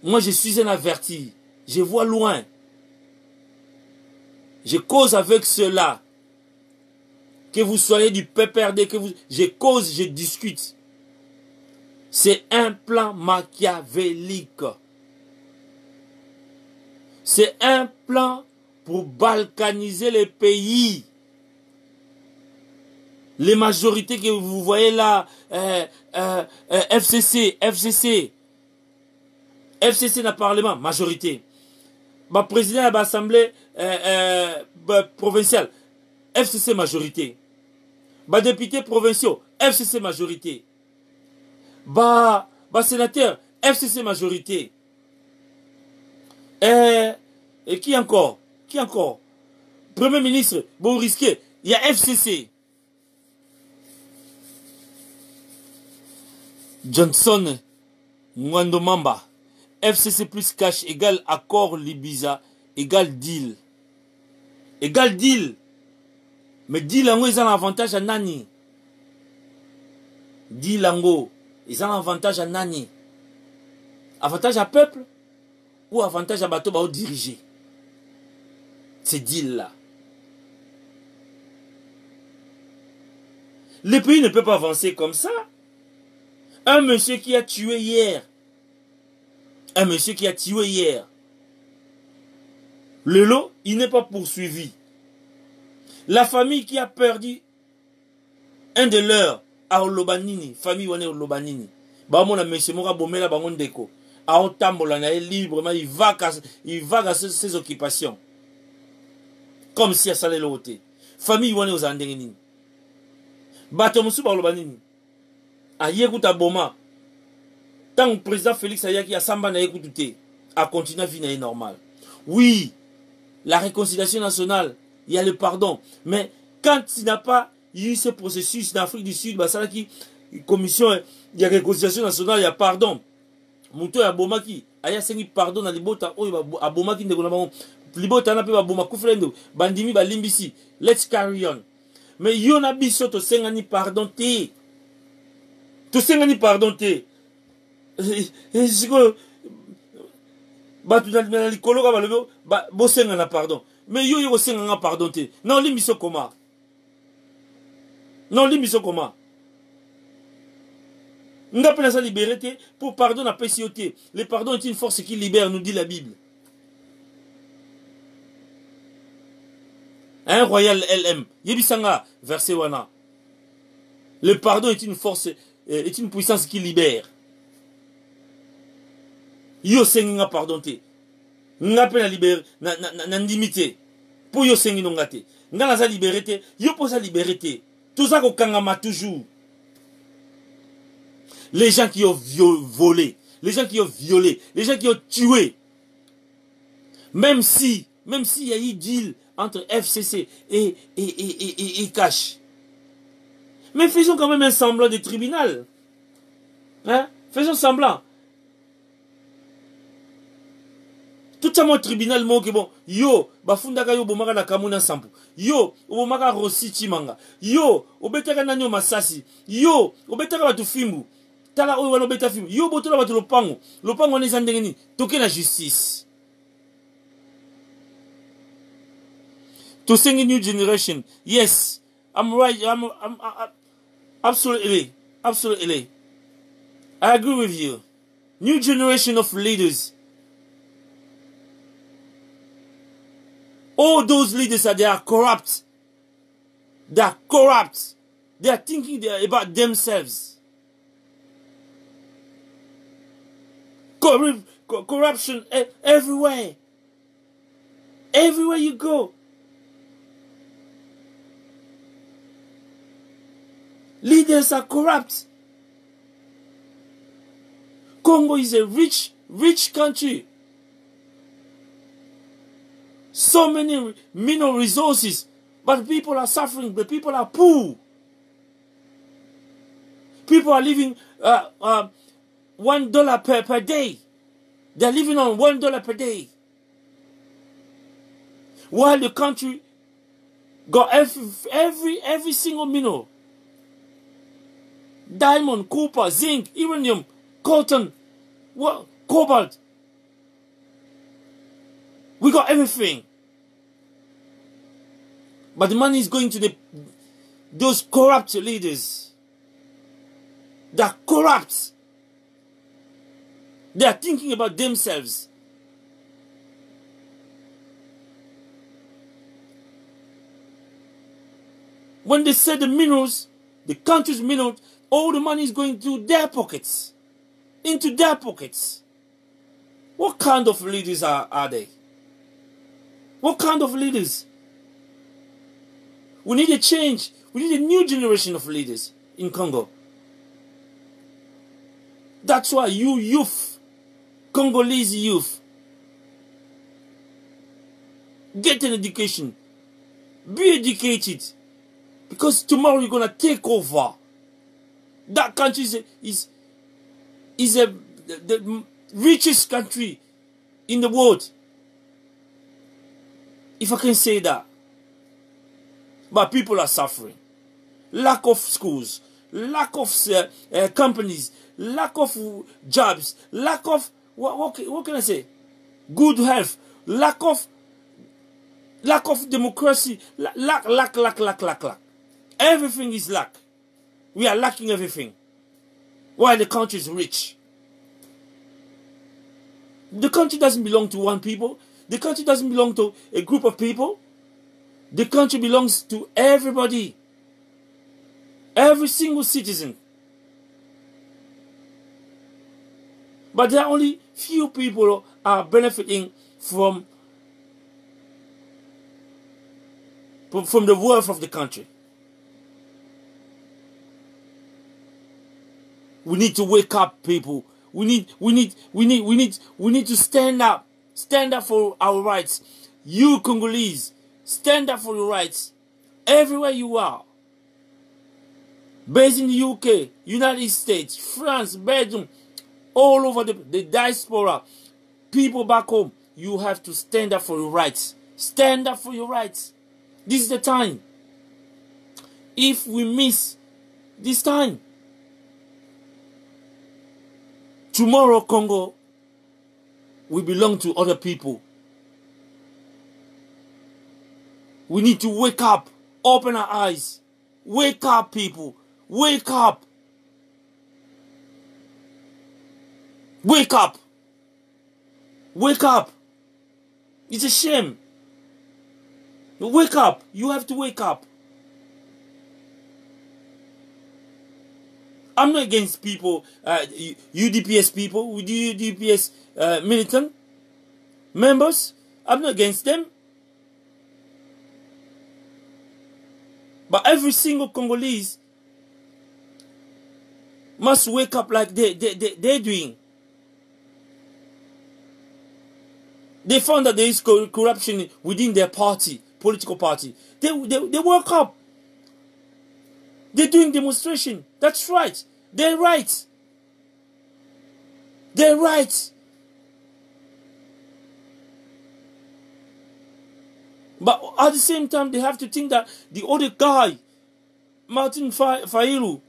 moi je suis un averti, je vois loin, je cause avec ceux-là, que vous soyez du PPRD, je cause, je discute. C'est un plan machiavélique. C'est un plan pour balkaniser les pays. Les majorités que vous voyez là, FCC dans le Parlement, majorité. Le président de l'Assemblée provinciale, FCC majorité. Les députés provinciaux, FCC majorité. Les sénateurs, FCC majorité. Et qui encore? Qui encore? Premier ministre, bon risqué, il y a FCC. Johnson Mwando Mamba. FCC plus cash égale accord Libiza égale deal. Égale deal. Mais deal yango ils ont l'avantage à nani. Deal yango ils ont l'avantage à nani. Avantage à peuple ou avantage à bateau bao diriger. C'est deal là. Le pays ne peut pas avancer comme ça. Un monsieur qui a tué hier. Un monsieur qui a tué hier. Le lot, il n'est pas poursuivi. La famille qui a perdu un de leurs à Olobanini, famille wane Olobanini. Bah mon monsieur mora bomela ba mon deko. A otambola na librement il va à ses occupations. Comme si à salé l'autre. Famille wane aux andengini. Bato musu ba Olobanini. A yekuta boma. Tant que le président Félix Ayaki a samba na yekutute, a continué à vivre normal. Oui, la réconciliation nationale, il y a le pardon. Mais quand il n'a pas eu ce processus d'Afrique du Sud, bah ça là qui commission, il y a réconciliation nationale, il y a pardon. Mouto ya bomaki, aya sengi pardon na libota oyo ba bomaki ndeko na bango. Libota na pe ba bomaki kuflendo, bandimi ba limbisi. Let's carry on. Mais yona biso to sengani pardon te. To sengani pardon te. Batu na likolo ka balobo bo senga na pardon. Mais yo yo senga na pardon te. Non limbiso koma. Non limbiso koma. Nga pena sa liberté pour pardon na PCOT. Le pardon est une force qui libère, nous dit la Bible. Un royal LM. Yebisanga verset wana. Le pardon est une force, est une puissance qui libère. Yo sengi nga pardon te. Nga pena libéré na ndimité. Pour yo sengi no ngate. Nga na sa liberté, yo pour sa liberté. Tout ça ko kangama toujours. Les gens qui ont volé, les gens qui ont violé, les gens qui ont tué. Même si il y a eu deal entre FCC et Cash. Mais faisons quand même un semblant de tribunal. Hein? Faisons semblant. Tout ça, mon tribunal, mon que bon, yo, bafundaka yo bomaka na kamuna sampu. Yo, obomaka Rossi Chimanga. Yo, obetaka nanyo Masasi. Yo, obetaka batu fimbu. Tala oyo wana obeta fimbu. Yo, botola batu lopango. Lopango wana ezandengeni. Toke la justice. To sing a new generation. Yes, I'm right. I'm absolutely. Absolutely. I agree with you. New generation of leaders. All those leaders they are corrupt. They are corrupt. They are thinking about themselves. Corruption everywhere. Everywhere you go. Leaders are corrupt. Congo is a rich country. So many mineral resources, but people are suffering. The people are poor. People are living $1 per day. They are living on $1 per day. While the country got every single mineral. Diamond, copper, zinc, uranium, cotton, cobalt. We got everything. But the money is going to those corrupt leaders. They are corrupt. They are thinking about themselves. When they say the minerals, the country's minerals, all the money is going to their pockets. Into their pockets. What kind of leaders are they? What kind of leaders? We need a change. We need a new generation of leaders in Congo. That's why you youth, Congolese youth, get an education. Be educated. Because tomorrow you're going to take over. That country is is the richest country in the world. If I can say that. But people are suffering. Lack of schools, lack of companies, lack of jobs, lack of, what can I say? Good health, lack of democracy, lack. Everything is lack. We are lacking everything. While the country is rich. The country doesn't belong to one people. The country doesn't belong to a group of people. The country belongs to everybody. Every single citizen. But there are only few people who are benefiting from the wealth of the country. We need to wake up, people. We need to stand up. Stand up for our rights. You Congolese, stand up for your rights. Everywhere you are. Based in the UK, United States, France, Belgium, all over the diaspora, people back home, you have to stand up for your rights. Stand up for your rights. This is the time. If we miss this time, tomorrow Congo will belong to other people. We need to wake up, open our eyes. Wake up, people. Wake up. Wake up. Wake up. It's a shame. Wake up. You have to wake up. I'm not against people, UDPS people, with UDPS militant members. I'm not against them. But every single Congolese must wake up like they're doing. They found that there is corruption within their party, political party. They woke up. They're doing demonstration. That's right. They're right. They're right. But at the same time, they have to think that the other guy, Martin Fayulu,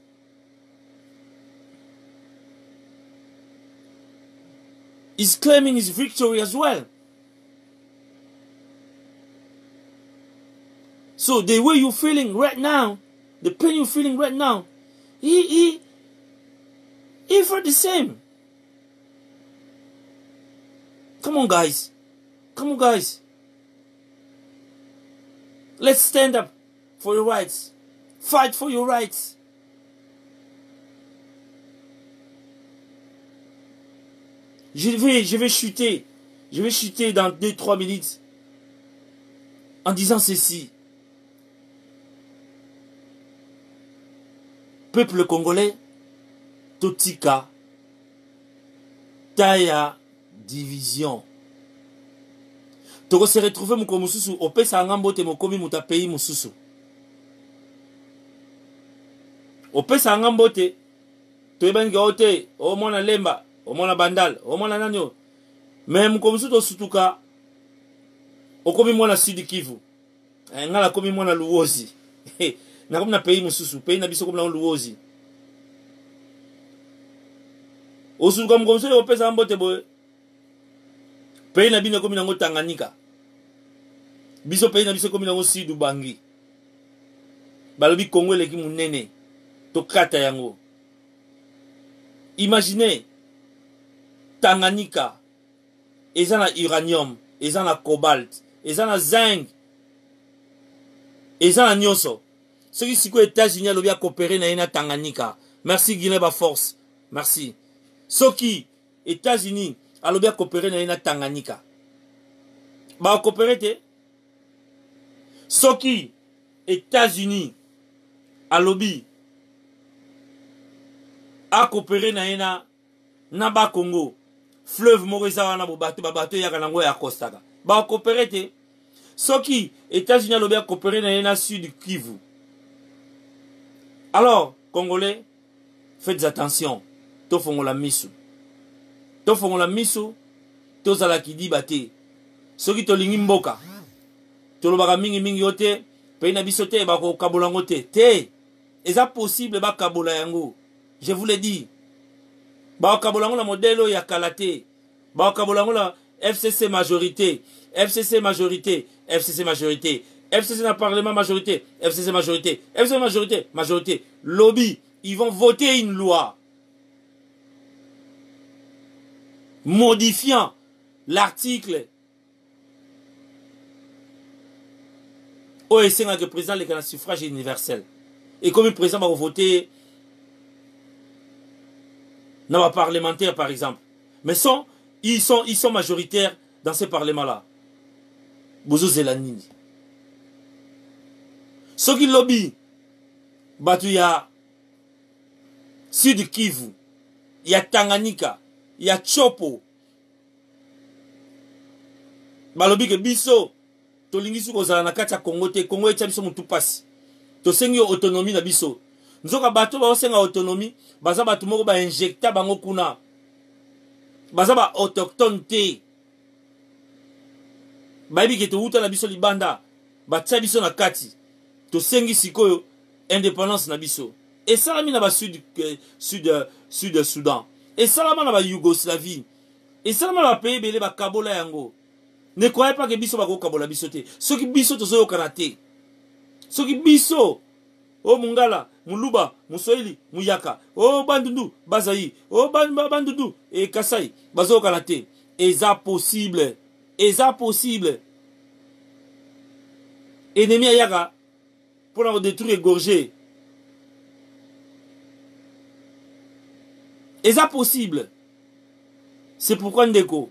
is claiming his victory as well. So the way you're feeling right now, the pain you're feeling right now, he felt the same. Come on, guys. Come on, guys. Let's stand up for your rights. Fight for your rights. Je vais chuter. Je vais chuter dans 2-3 minutes en disant ceci. Peuple congolais, Totika, Taya, division. Toko se retrouver moko mususu, opesa ngambote mokomi muta pays mususu. Opesa ngambote, toyebangi ote, o mwana lemba, o mwana bandal, o mwana nanyo. Mais moko mususu to sutuka, okomi mwana Sud Kivu. Ngala komi mwana Luozi. Na comme na pays mususu, pays na biso comme na Luozi. Osuka moko mususu opesa ngambote boye. Pays na bino komi nango Tanganyika. Biso pays na biso komi nango Sud Ubangi. Balobi Congo leki munene. Tokata yango. Imaginez Tanganyika. Eza na uranium, eza na cobalt, eza na zinc. Eza na nyonso. Ce qui siko États-Unis alobi a coopérer na ina Tanganyika. Merci Guinée ba force. Merci. Ce qui États-Unis alobi a coopérer na ina Tanganyika. Ba coopérer te. Ce qui États-Unis alobi a coopérer na ina Naba Congo. Fleuve Moreza wana bo bato yaka nango ya Kostaka. Ba coopérer te. Ce qui États-Unis alobi a coopérer na ina Sud Kivu. Alors, Congolais, faites attention. tofongola miso. Tofongola miso, tozala kidiba te. Soki tolingi mboka, tolobaka mingi mingi yo te, pays na biso te bako kabolango te. Te, eza possible ba kabola yango. Je vous l'ai dit. Ba kabolango la modèle ya kalate. Ba kabolango la FCC majorité, FCC majorité, FCC majorité. FCC na parlement majorité, FCC majorité, FCC majorité, majorité. Lobby, ils vont voter une loi modifiant l'article OSC que le président le suffrage universel. Et comme le président va voter dans le parlementaire par exemple. Mais ils sont majoritaires dans ce parlement-là. Bozo Zelanini. Ce qui lobby, il y a Sud Kivu, il y a Tanganyika, il y a Chopo. Balobi que biso, to lingisu kozala na kati ya Congo te, Congo etia biso mutu pasi. To sengi autonomie na biso. Nzoka bato ba osenga autonomie, baza bato moko ba injecta bango kuna. Baza ba autochtone te. Baibi ke to uta na biso libanda, batia biso na kati. To sengi sikoyo indépendance na biso. Et ça la mi na ba sud Soudan. Et ça la ma na ba Yougoslavie. Et ça la ma na ba pays belé ba kabola yango. Ne croyez pas que biso ba ko kabola biso te. Ce qui biso to zo kanate. Ce qui biso o mungala, muluba, musoili, muyaka. O bandundu, bazayi. O bandundu et kasai, bazo kanate. Et ça possible. Et ça possible. Ennemi ayaga pour la détruire égorger. Et ça possible. C'est pourquoi ndeko.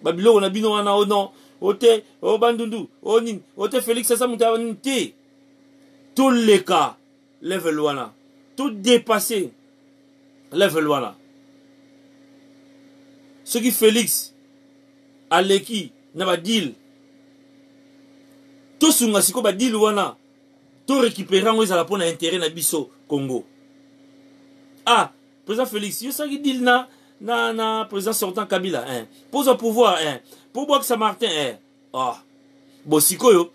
Babilo on a bino wana o non. Ote, o bandundu, o nin, ote Félix Sassa Moutaouane te. Tous les cas, level wana. Tout dépassé, level wana. Ce qui Félix, Aleki, n'a pas deal. Tout sunga siko ba deal wana. Tout récupérant où ils allaient prendre intérêt na biso Congo. Ah, président Félix, yo ça qui deal na président sortant Kabila, hein. Pose au pouvoir, hein. Pour boire que ça Martin, hein. Ah. Bon, sikoyo,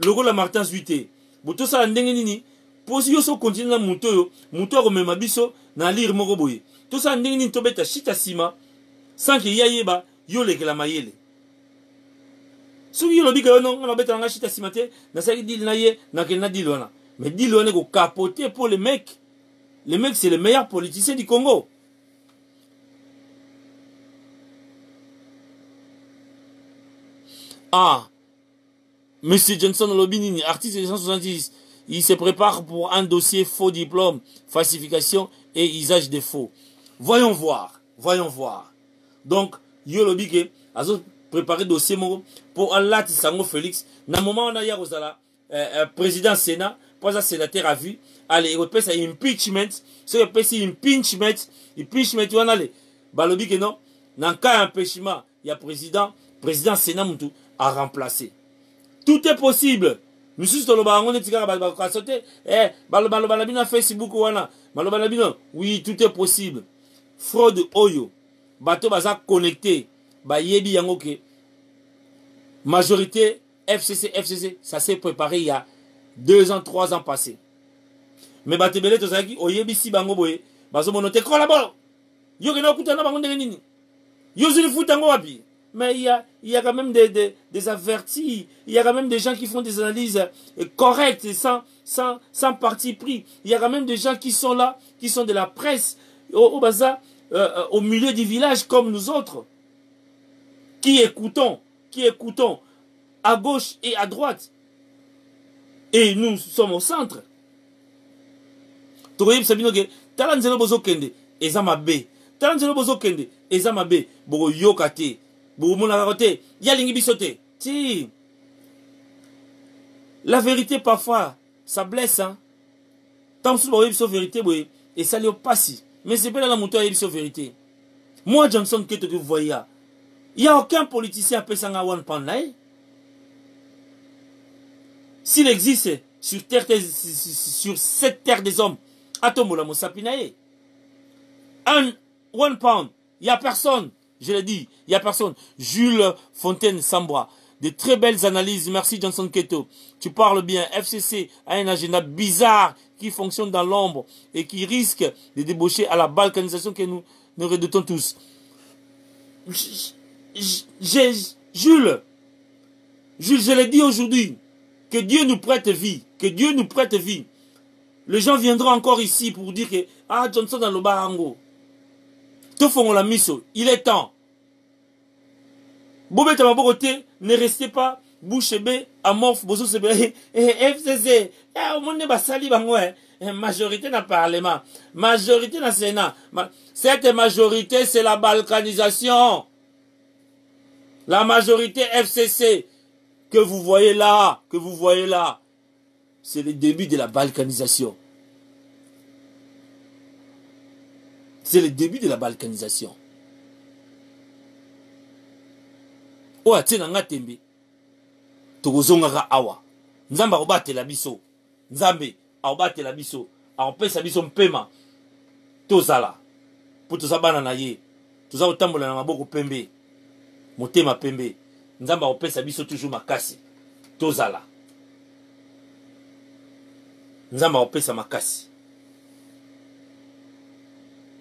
logo la Martin suite. Bon, tout ça, ndenge nini. Pour si yo so continue na muto yo, muto ko mema biso na lire moko boye. Tout ça, ndenge nini to beta chita sima, sans que yayeba, yo leke la mayele. Soki yo lobi que non, on beta nga chita sima te, na sa ki dil na ye, na ken na dil wana. Mais dil wana ko capoter pour les mecs. Les mecs, c'est les meilleurs politiciens du Congo. Ah, Monsieur Johnson Lobinini, artiste de 170, il se prépare pour un dossier faux diplôme, falsification et usage de faux. Voyons voir, voyons voir. Donc, yo lobi que azo préparer dossier pour Allah Tissango Félix. Dans le moment où on a hier président Sénat, pas un sénateur a vu, allez, il repère ça impeachment, ce qui repère ça impeachment, tu vas aller. Balobi que non, dans le cas d'empêchement, il y a président Sénat Moutou à remplacer. Tout est possible. Nous sommes Facebook oui, tout est possible. Fraude Oyo. Bateau baza connecté. Ba yebi yango ke. Majorité FCC, ça s'est préparé il y a 2 ans, 3 ans passés. Mais batebele tozaki oyebi si bango boye. Bazo monote collabore. Yo ke na kutana bango ndenge nini. Yo zili futango wapi. Mais il y a quand même des avertis, il y a quand même des gens qui font des analyses correctes et sans parti pris. Il y a quand même des gens qui sont là, qui sont de la presse, au bazar, au milieu du village comme nous autres, qui écoutons à gauche et à droite. Et nous sommes au centre. Togoyeb Sabino ke talanzelo bozo kende ezama be. Talanzelo bozo kende ezama be bogo yokate. Si. La vérité parfois ça blesse hein. Tant que vérité et ça lui passe. Mais c'est pas la moto à vérité. Moi Johnson que vous voyez, il n'y a aucun politicien appelé ça one pound. S'il existe sur cette terre des hommes, atomola mosapinae. 1 pound. Il n'y a personne. Je l'ai dit, il n'y a personne. Jules Fontaine Sambra. De très belles analyses. Merci Johnson Keto. Tu parles bien. FCC a un agenda bizarre qui fonctionne dans l'ombre et qui risque de débaucher à la balkanisation que nous redoutons tous. Jules, je l'ai dit aujourd'hui. Que Dieu nous prête vie. Que Dieu nous prête vie. Les gens viendront encore ici pour dire que Johnson dans le barango. Tout font la miso. Il est temps. Bobé Tamabokote, ne restez pas bouche bée, amorphe, bozo sebe. FCC, au monde ba sali bangwe. Majorité dans le Parlement. Majorité dans le Sénat. Cette majorité, c'est la balkanisation. La majorité FCC que vous voyez là, c'est le début de la balkanisation. C'est le début de la balkanisation. Oa tina nga tembe. Tokozonga ka awa. Nzamba obate la biso. Nzambe obate la biso. Aopesa biso mpema. Tozala. Po tozabana na ye. Toza otambola na maboko pembe. Motema pembe. Nzamba opesa biso toujours makasi. Tozala. Nzamba opesa makasi.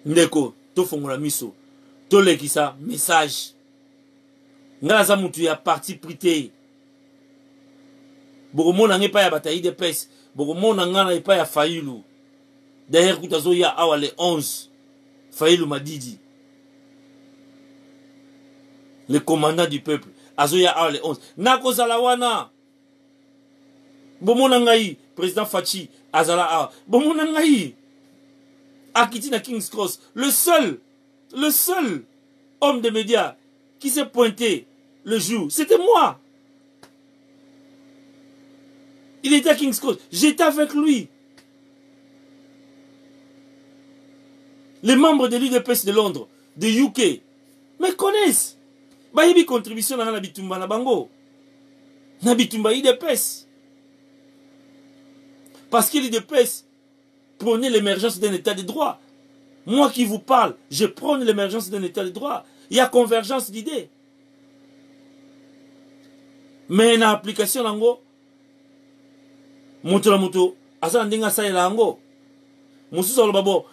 Ndeko, to fongola miso. To lekisa message. Ngala za mutu ya parti prité. Bokomona nge pa ya bataille de pes. Bokomona ngana pa ya Fayulu. Derrière kutazo ya awa le 11. Fayulu Madidi. Le commandant du peuple. Azoya awa le 11. Nako zalawana. Bomona ngai président Fachi azala awa. Bomona ngai Akiti na King's Cross, le seul homme de médias qui s'est pointé le jour, c'était moi. Il était à King's Cross, j'étais avec lui. Les membres de l'UDPS de Londres, de UK, me connaissent. Bayibi contribution na bitumba na bango. Na bitumba UDPS. Parce que l'UDPS prônez l'émergence d'un état de droit. Moi qui vous parle, je prône l'émergence d'un état de droit. Il y a convergence d'idées. Mais une application lango, moto la moto, asa ndinga sa lango. Moussou le babo,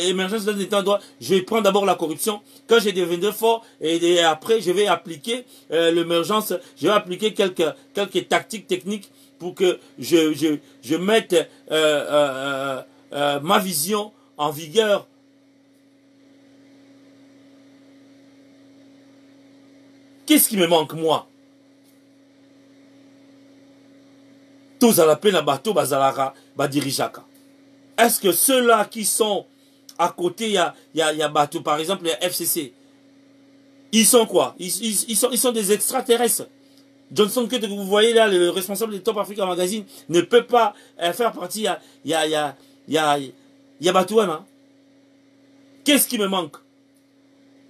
émergence d'un état de droit. Je vais prendre d'abord la corruption. Quand je deviendrai fort, et après je vais appliquer l'émergence. Je vais appliquer quelques tactiques techniques pour que je mette ma vision en vigueur. Qu'est-ce qui me manque, moi? Tous à la peine à bateau, bazalara, badirijaka. Est-ce que ceux-là qui sont à côté, il y a bateau, par exemple, les FCC, ils sont quoi? Ils sont des extraterrestres. Johnson, que vous voyez là, le responsable de Top Africa Magazine, ne peut pas faire partie. Il y a Batouana. Qu'est-ce qui me manque?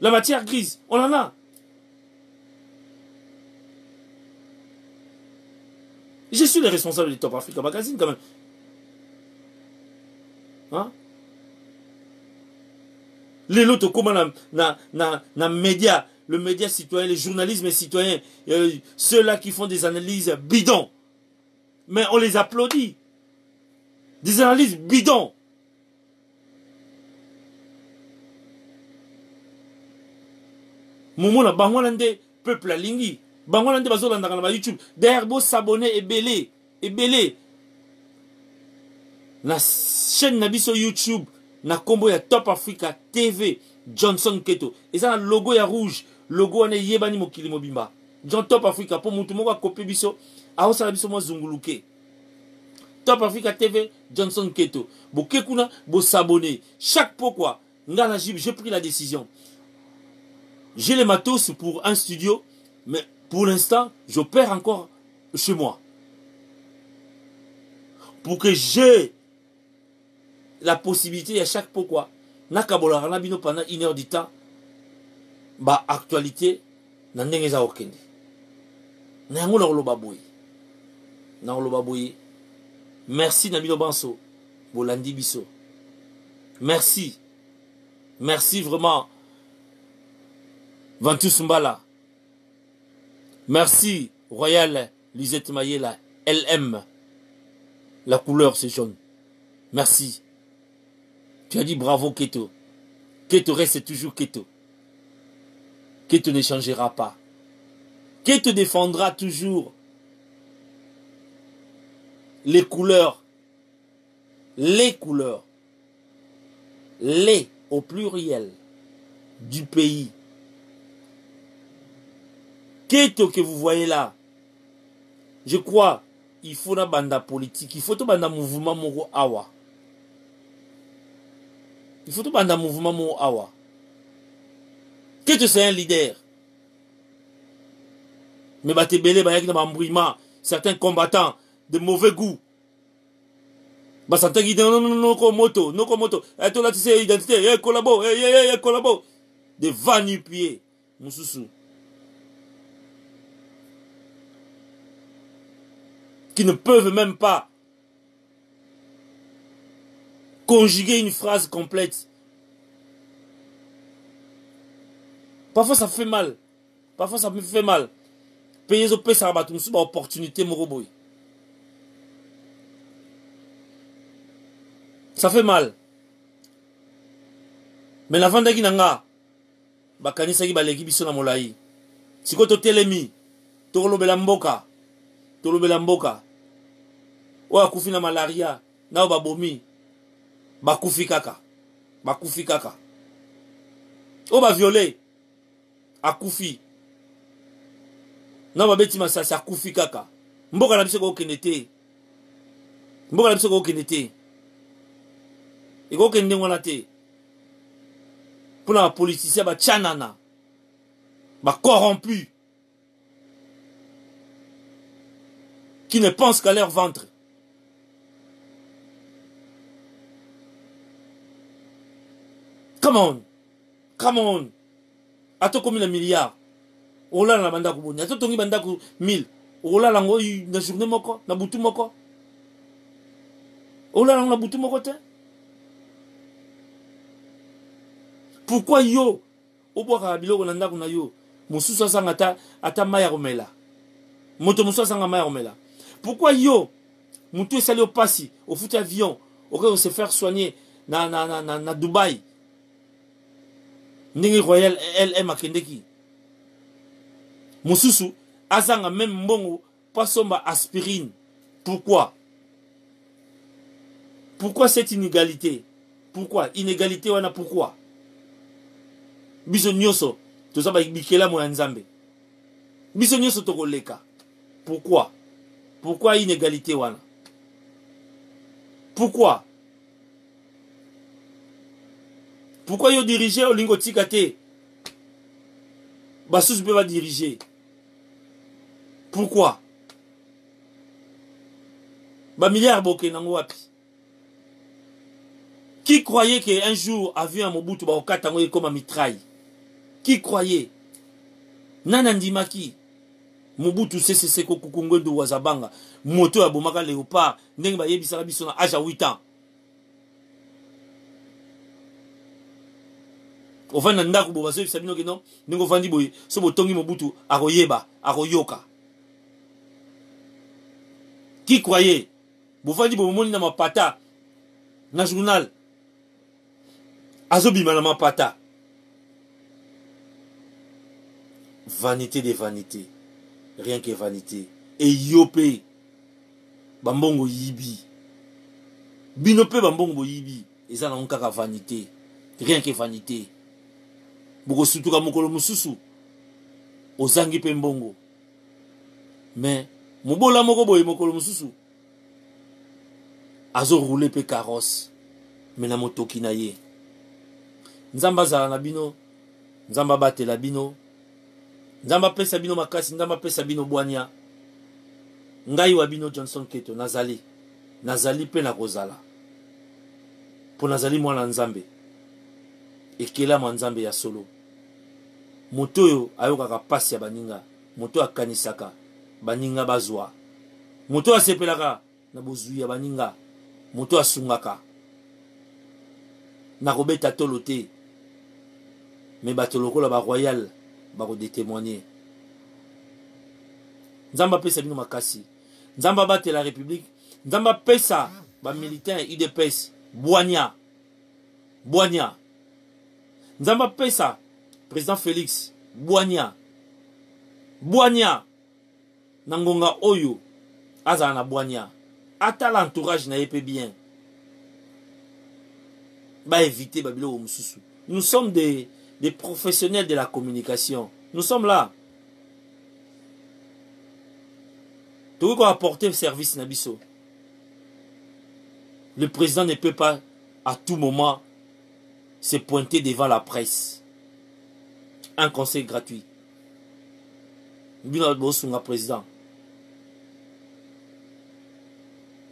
La matière grise, on en a. Je suis le responsable de Top Africa Magazine quand même. Hein? Les lotos, comment na média, le média citoyen, le journalisme citoyen, ceux-là qui font des analyses bidons. Mais on les applaudit. Des analyses bidons. Momo na bangolande peuple la lingi. Bangolande bazolanda na YouTube. Derrière beau s'abonner et belé. La chaîne Nabiso YouTube na combo ya Top Africa TV Johnson Keto. Et ça logo ya rouge, logo ane yebani mokili mobimba. John Top Africa pour mutu moko kopi biso, a osala biso mo zunguluke. Top Africa TV Johnson Keto. Boke kuna bo s'abonner. Chaque pourquoi ngana j'ai pris la décision. J'ai les matos pour un studio, mais pour l'instant, j'opère encore chez moi. Pour que j'ai la possibilité à chaque pourquoi nakabola ranabino pendant 1 heure du temps ba actualité na ndenge za okende na ngolo loba boy merci na bino banso bolandi biso merci Merci vraiment. Ventus Mbala. Merci Royal Lisette Mayela. LM. La couleur c'est jaune. Merci. Tu as dit bravo Keto. Keto reste toujours Keto. Keto ne changera pas. Keto défendra toujours les couleurs. Les au pluriel du pays. Keto que vous voyez là, je crois, il faut une bande politique, il faut un mouvement moro awa. Il faut un mouvement moro awa. Keto c'est un leader. Mais Batebele, certains combattants de mauvais goût. Basanta qui dit non, moto. Et toi là, tu sais, identité, collabo. Des va-nu-pieds. Moussoussou. Qui ne peuvent même pas conjuguer une phrase complète. Parfois ça fait mal. Payer au pays, ça va être une opportunité, moroboy. Ça fait mal. Mais la vente qui nanga, bakanisa ki baleki biso na molai. Siko to telemi, to lobela mboka. O akufi na malaria, na babomi. Bakufi kaka. O ba violé. Akufi. Na babeti masasi akufi kaka. Mboka na biso ko kenete. Et quand on a été pour les politiciens, bah tchanana, bah corrompus, qui ne pensent qu'à leur ventre. Come on. Attends combien de milliards? Ola la banda kuboni. Attends tongi banda ku 1000. Ola la ngoi na journée moko, na butu moko. Ola la butu moko te. Pourquoi yo oboka biloko na ndako na yo mususu asanga ata maya komela moto mususu asanga maya komela pourquoi yo mutu esali opasi au foot avion au se faire soigner na Dubaï ndenge Royal LM akendeki mususu asanga même mbongo pasomba aspirine pourquoi cette inégalité inégalité wana pourquoi biso nyoso tozaba bikela mo ya nzambe biso nyoso tokoleka pourquoi inégalité wana pourquoi yo diriger olingo tika te basusu pe ba diriger pourquoi ba milliard boke nango wapi. Qui croyait qu'un jour avion à Mobutu ba okatango comme un mitraille? Qui croyait? Nanandimaki. Mobutu CCC Kokukungo de Wazabanga. Moto à Bomaka Léopard. Ndeng ba yebisa biso na âge à 8 ans. Enfin nanda ko bobaso bisabino ke non. Ndingo fandi boy so botongi Mobutu akoyeba, akoyoka. Qui croyait? Bofandi bomoni na mapata na journal. Azobima na mapata. Vanité des vanités. Rien que vanité. Et yopé. Bambongo yibi. Binope bambongo yibi. Et ça n'a pas vanité. Rien que vanité. Boko surtout ka mokolo mususu. Ozangi pe mbongo. Mais mobola moko boye mokolo mususu. Azo rouler pe carrosse. Mais na motoki na ye. Nzamba zala na bino. Nzamba bate la bino. Nzamba pesa bino makasi. Nzamba pesa bino boania. Ngai wa bino Johnson Keto. Nazali pe na kozala. Po nazali mwana nzambe. Ekela mwa nzambe ya solo. Moto yo ayokaka pasi ya baninga. Moto akanisaka. Baninga bazwa. Moto asepelaka na bozwi ya baninga. Moto asungaka. Nakobeta tolo te. mais bato lokola ba royal ba ko témoigner. Nzamba pesa bino makasi. Nzamba bate la République. Nzamba pesa ba militaire UDPS Boigna. Nzamba pesa président Félix Boigna. Nangonga oyo azala na Boigna. Ata l'entourage na yepe bien. Ba éviter babilo mususu. Nous sommes des professionnels de la communication. Nous sommes là. Tout qu'on apporter service Nabiso. Le président ne peut pas à tout moment se pointer devant la presse. Un conseil gratuit. Bino Bosunga président.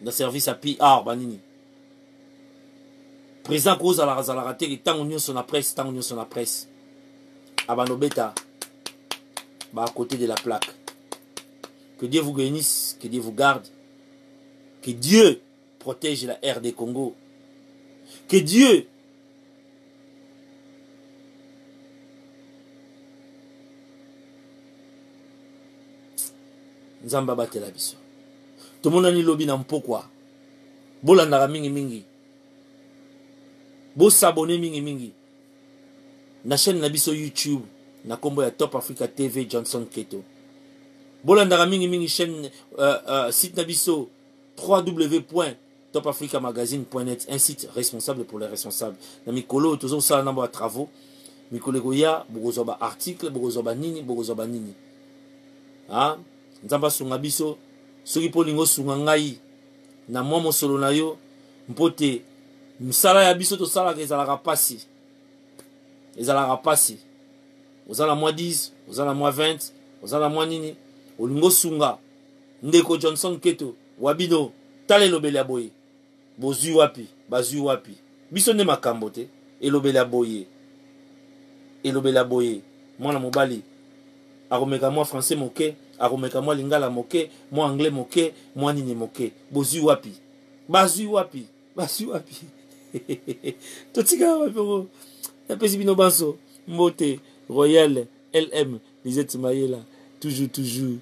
Le service à PR banini. Président cause à la raté et tant union sur la presse, Abanobeta, à côté de la plaque. Que Dieu vous bénisse, que Dieu vous garde, que Dieu protège la RD Congo, que Dieu Nzamba batela biso. Tout le monde a ni lobby na mpokwa. Bolandaka mingi. Bo s'abonner mingi. Na chaîne na biso YouTube, na kombo ya Top Africa TV Johnson Keto. Bolandaka mingi chaîne site na biso www.topafricamagazine.net, un site responsable pour les responsables. Na mikolo tozo sala na ba travaux. Mikolo goya bozo ba article, bozo ba nini. Ah, nzamba sunga biso soki polingo sunga ngai na mwa mosolo na yo mpote msala ya biso to sala ezalaka pasi ozala mwa 10 ozala mwa 20 ozala mwa nini olingo sunga ndeko Johnson Keto wabino tale lobele ya boye bozwi wapi biso nde makambo te elobele ya boye mwana mobali akomeka mwa français moke akomeka mwa lingala moke mwa anglais moke mwa nini moke bozwi wapi totika wapi napesi bino banso mbote royal LM Lisette Mayela toujours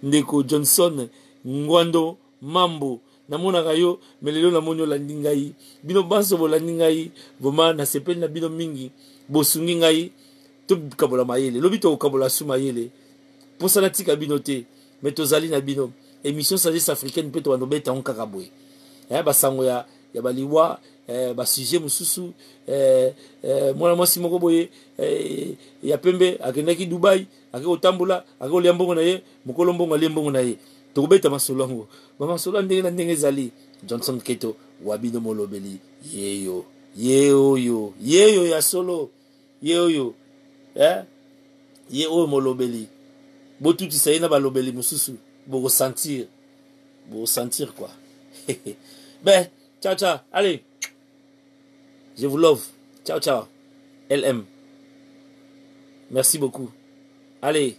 ndeko Johnson Ngwando Mambo namonaka yo melelo namoni olandi ngai bino banso bolandi ngai voma na sepeli na bino mingi bosungi ngai to kabola mayele lobi to kabola su mayele posala tika bino te mais tozali na bino émission sagesse africaine pe to banobeta on kaka boye basango ya baliwa ba sujet mususu mwana mwasi moko boye ya pembe akendaki Dubai akotambola akoliambongo na ye mokolo mbongo aliembongo na ye tokobeta masolongo bamasolo ndenge na ndenge ezali Johnson Keto wabino molobeli yeyo ya solo yeyo ye oyo molobeli botutisa ye na balobeli mususu bokosentir quoi. Ben ciao allez, je vous love, ciao LM, merci beaucoup, allez,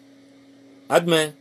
à demain.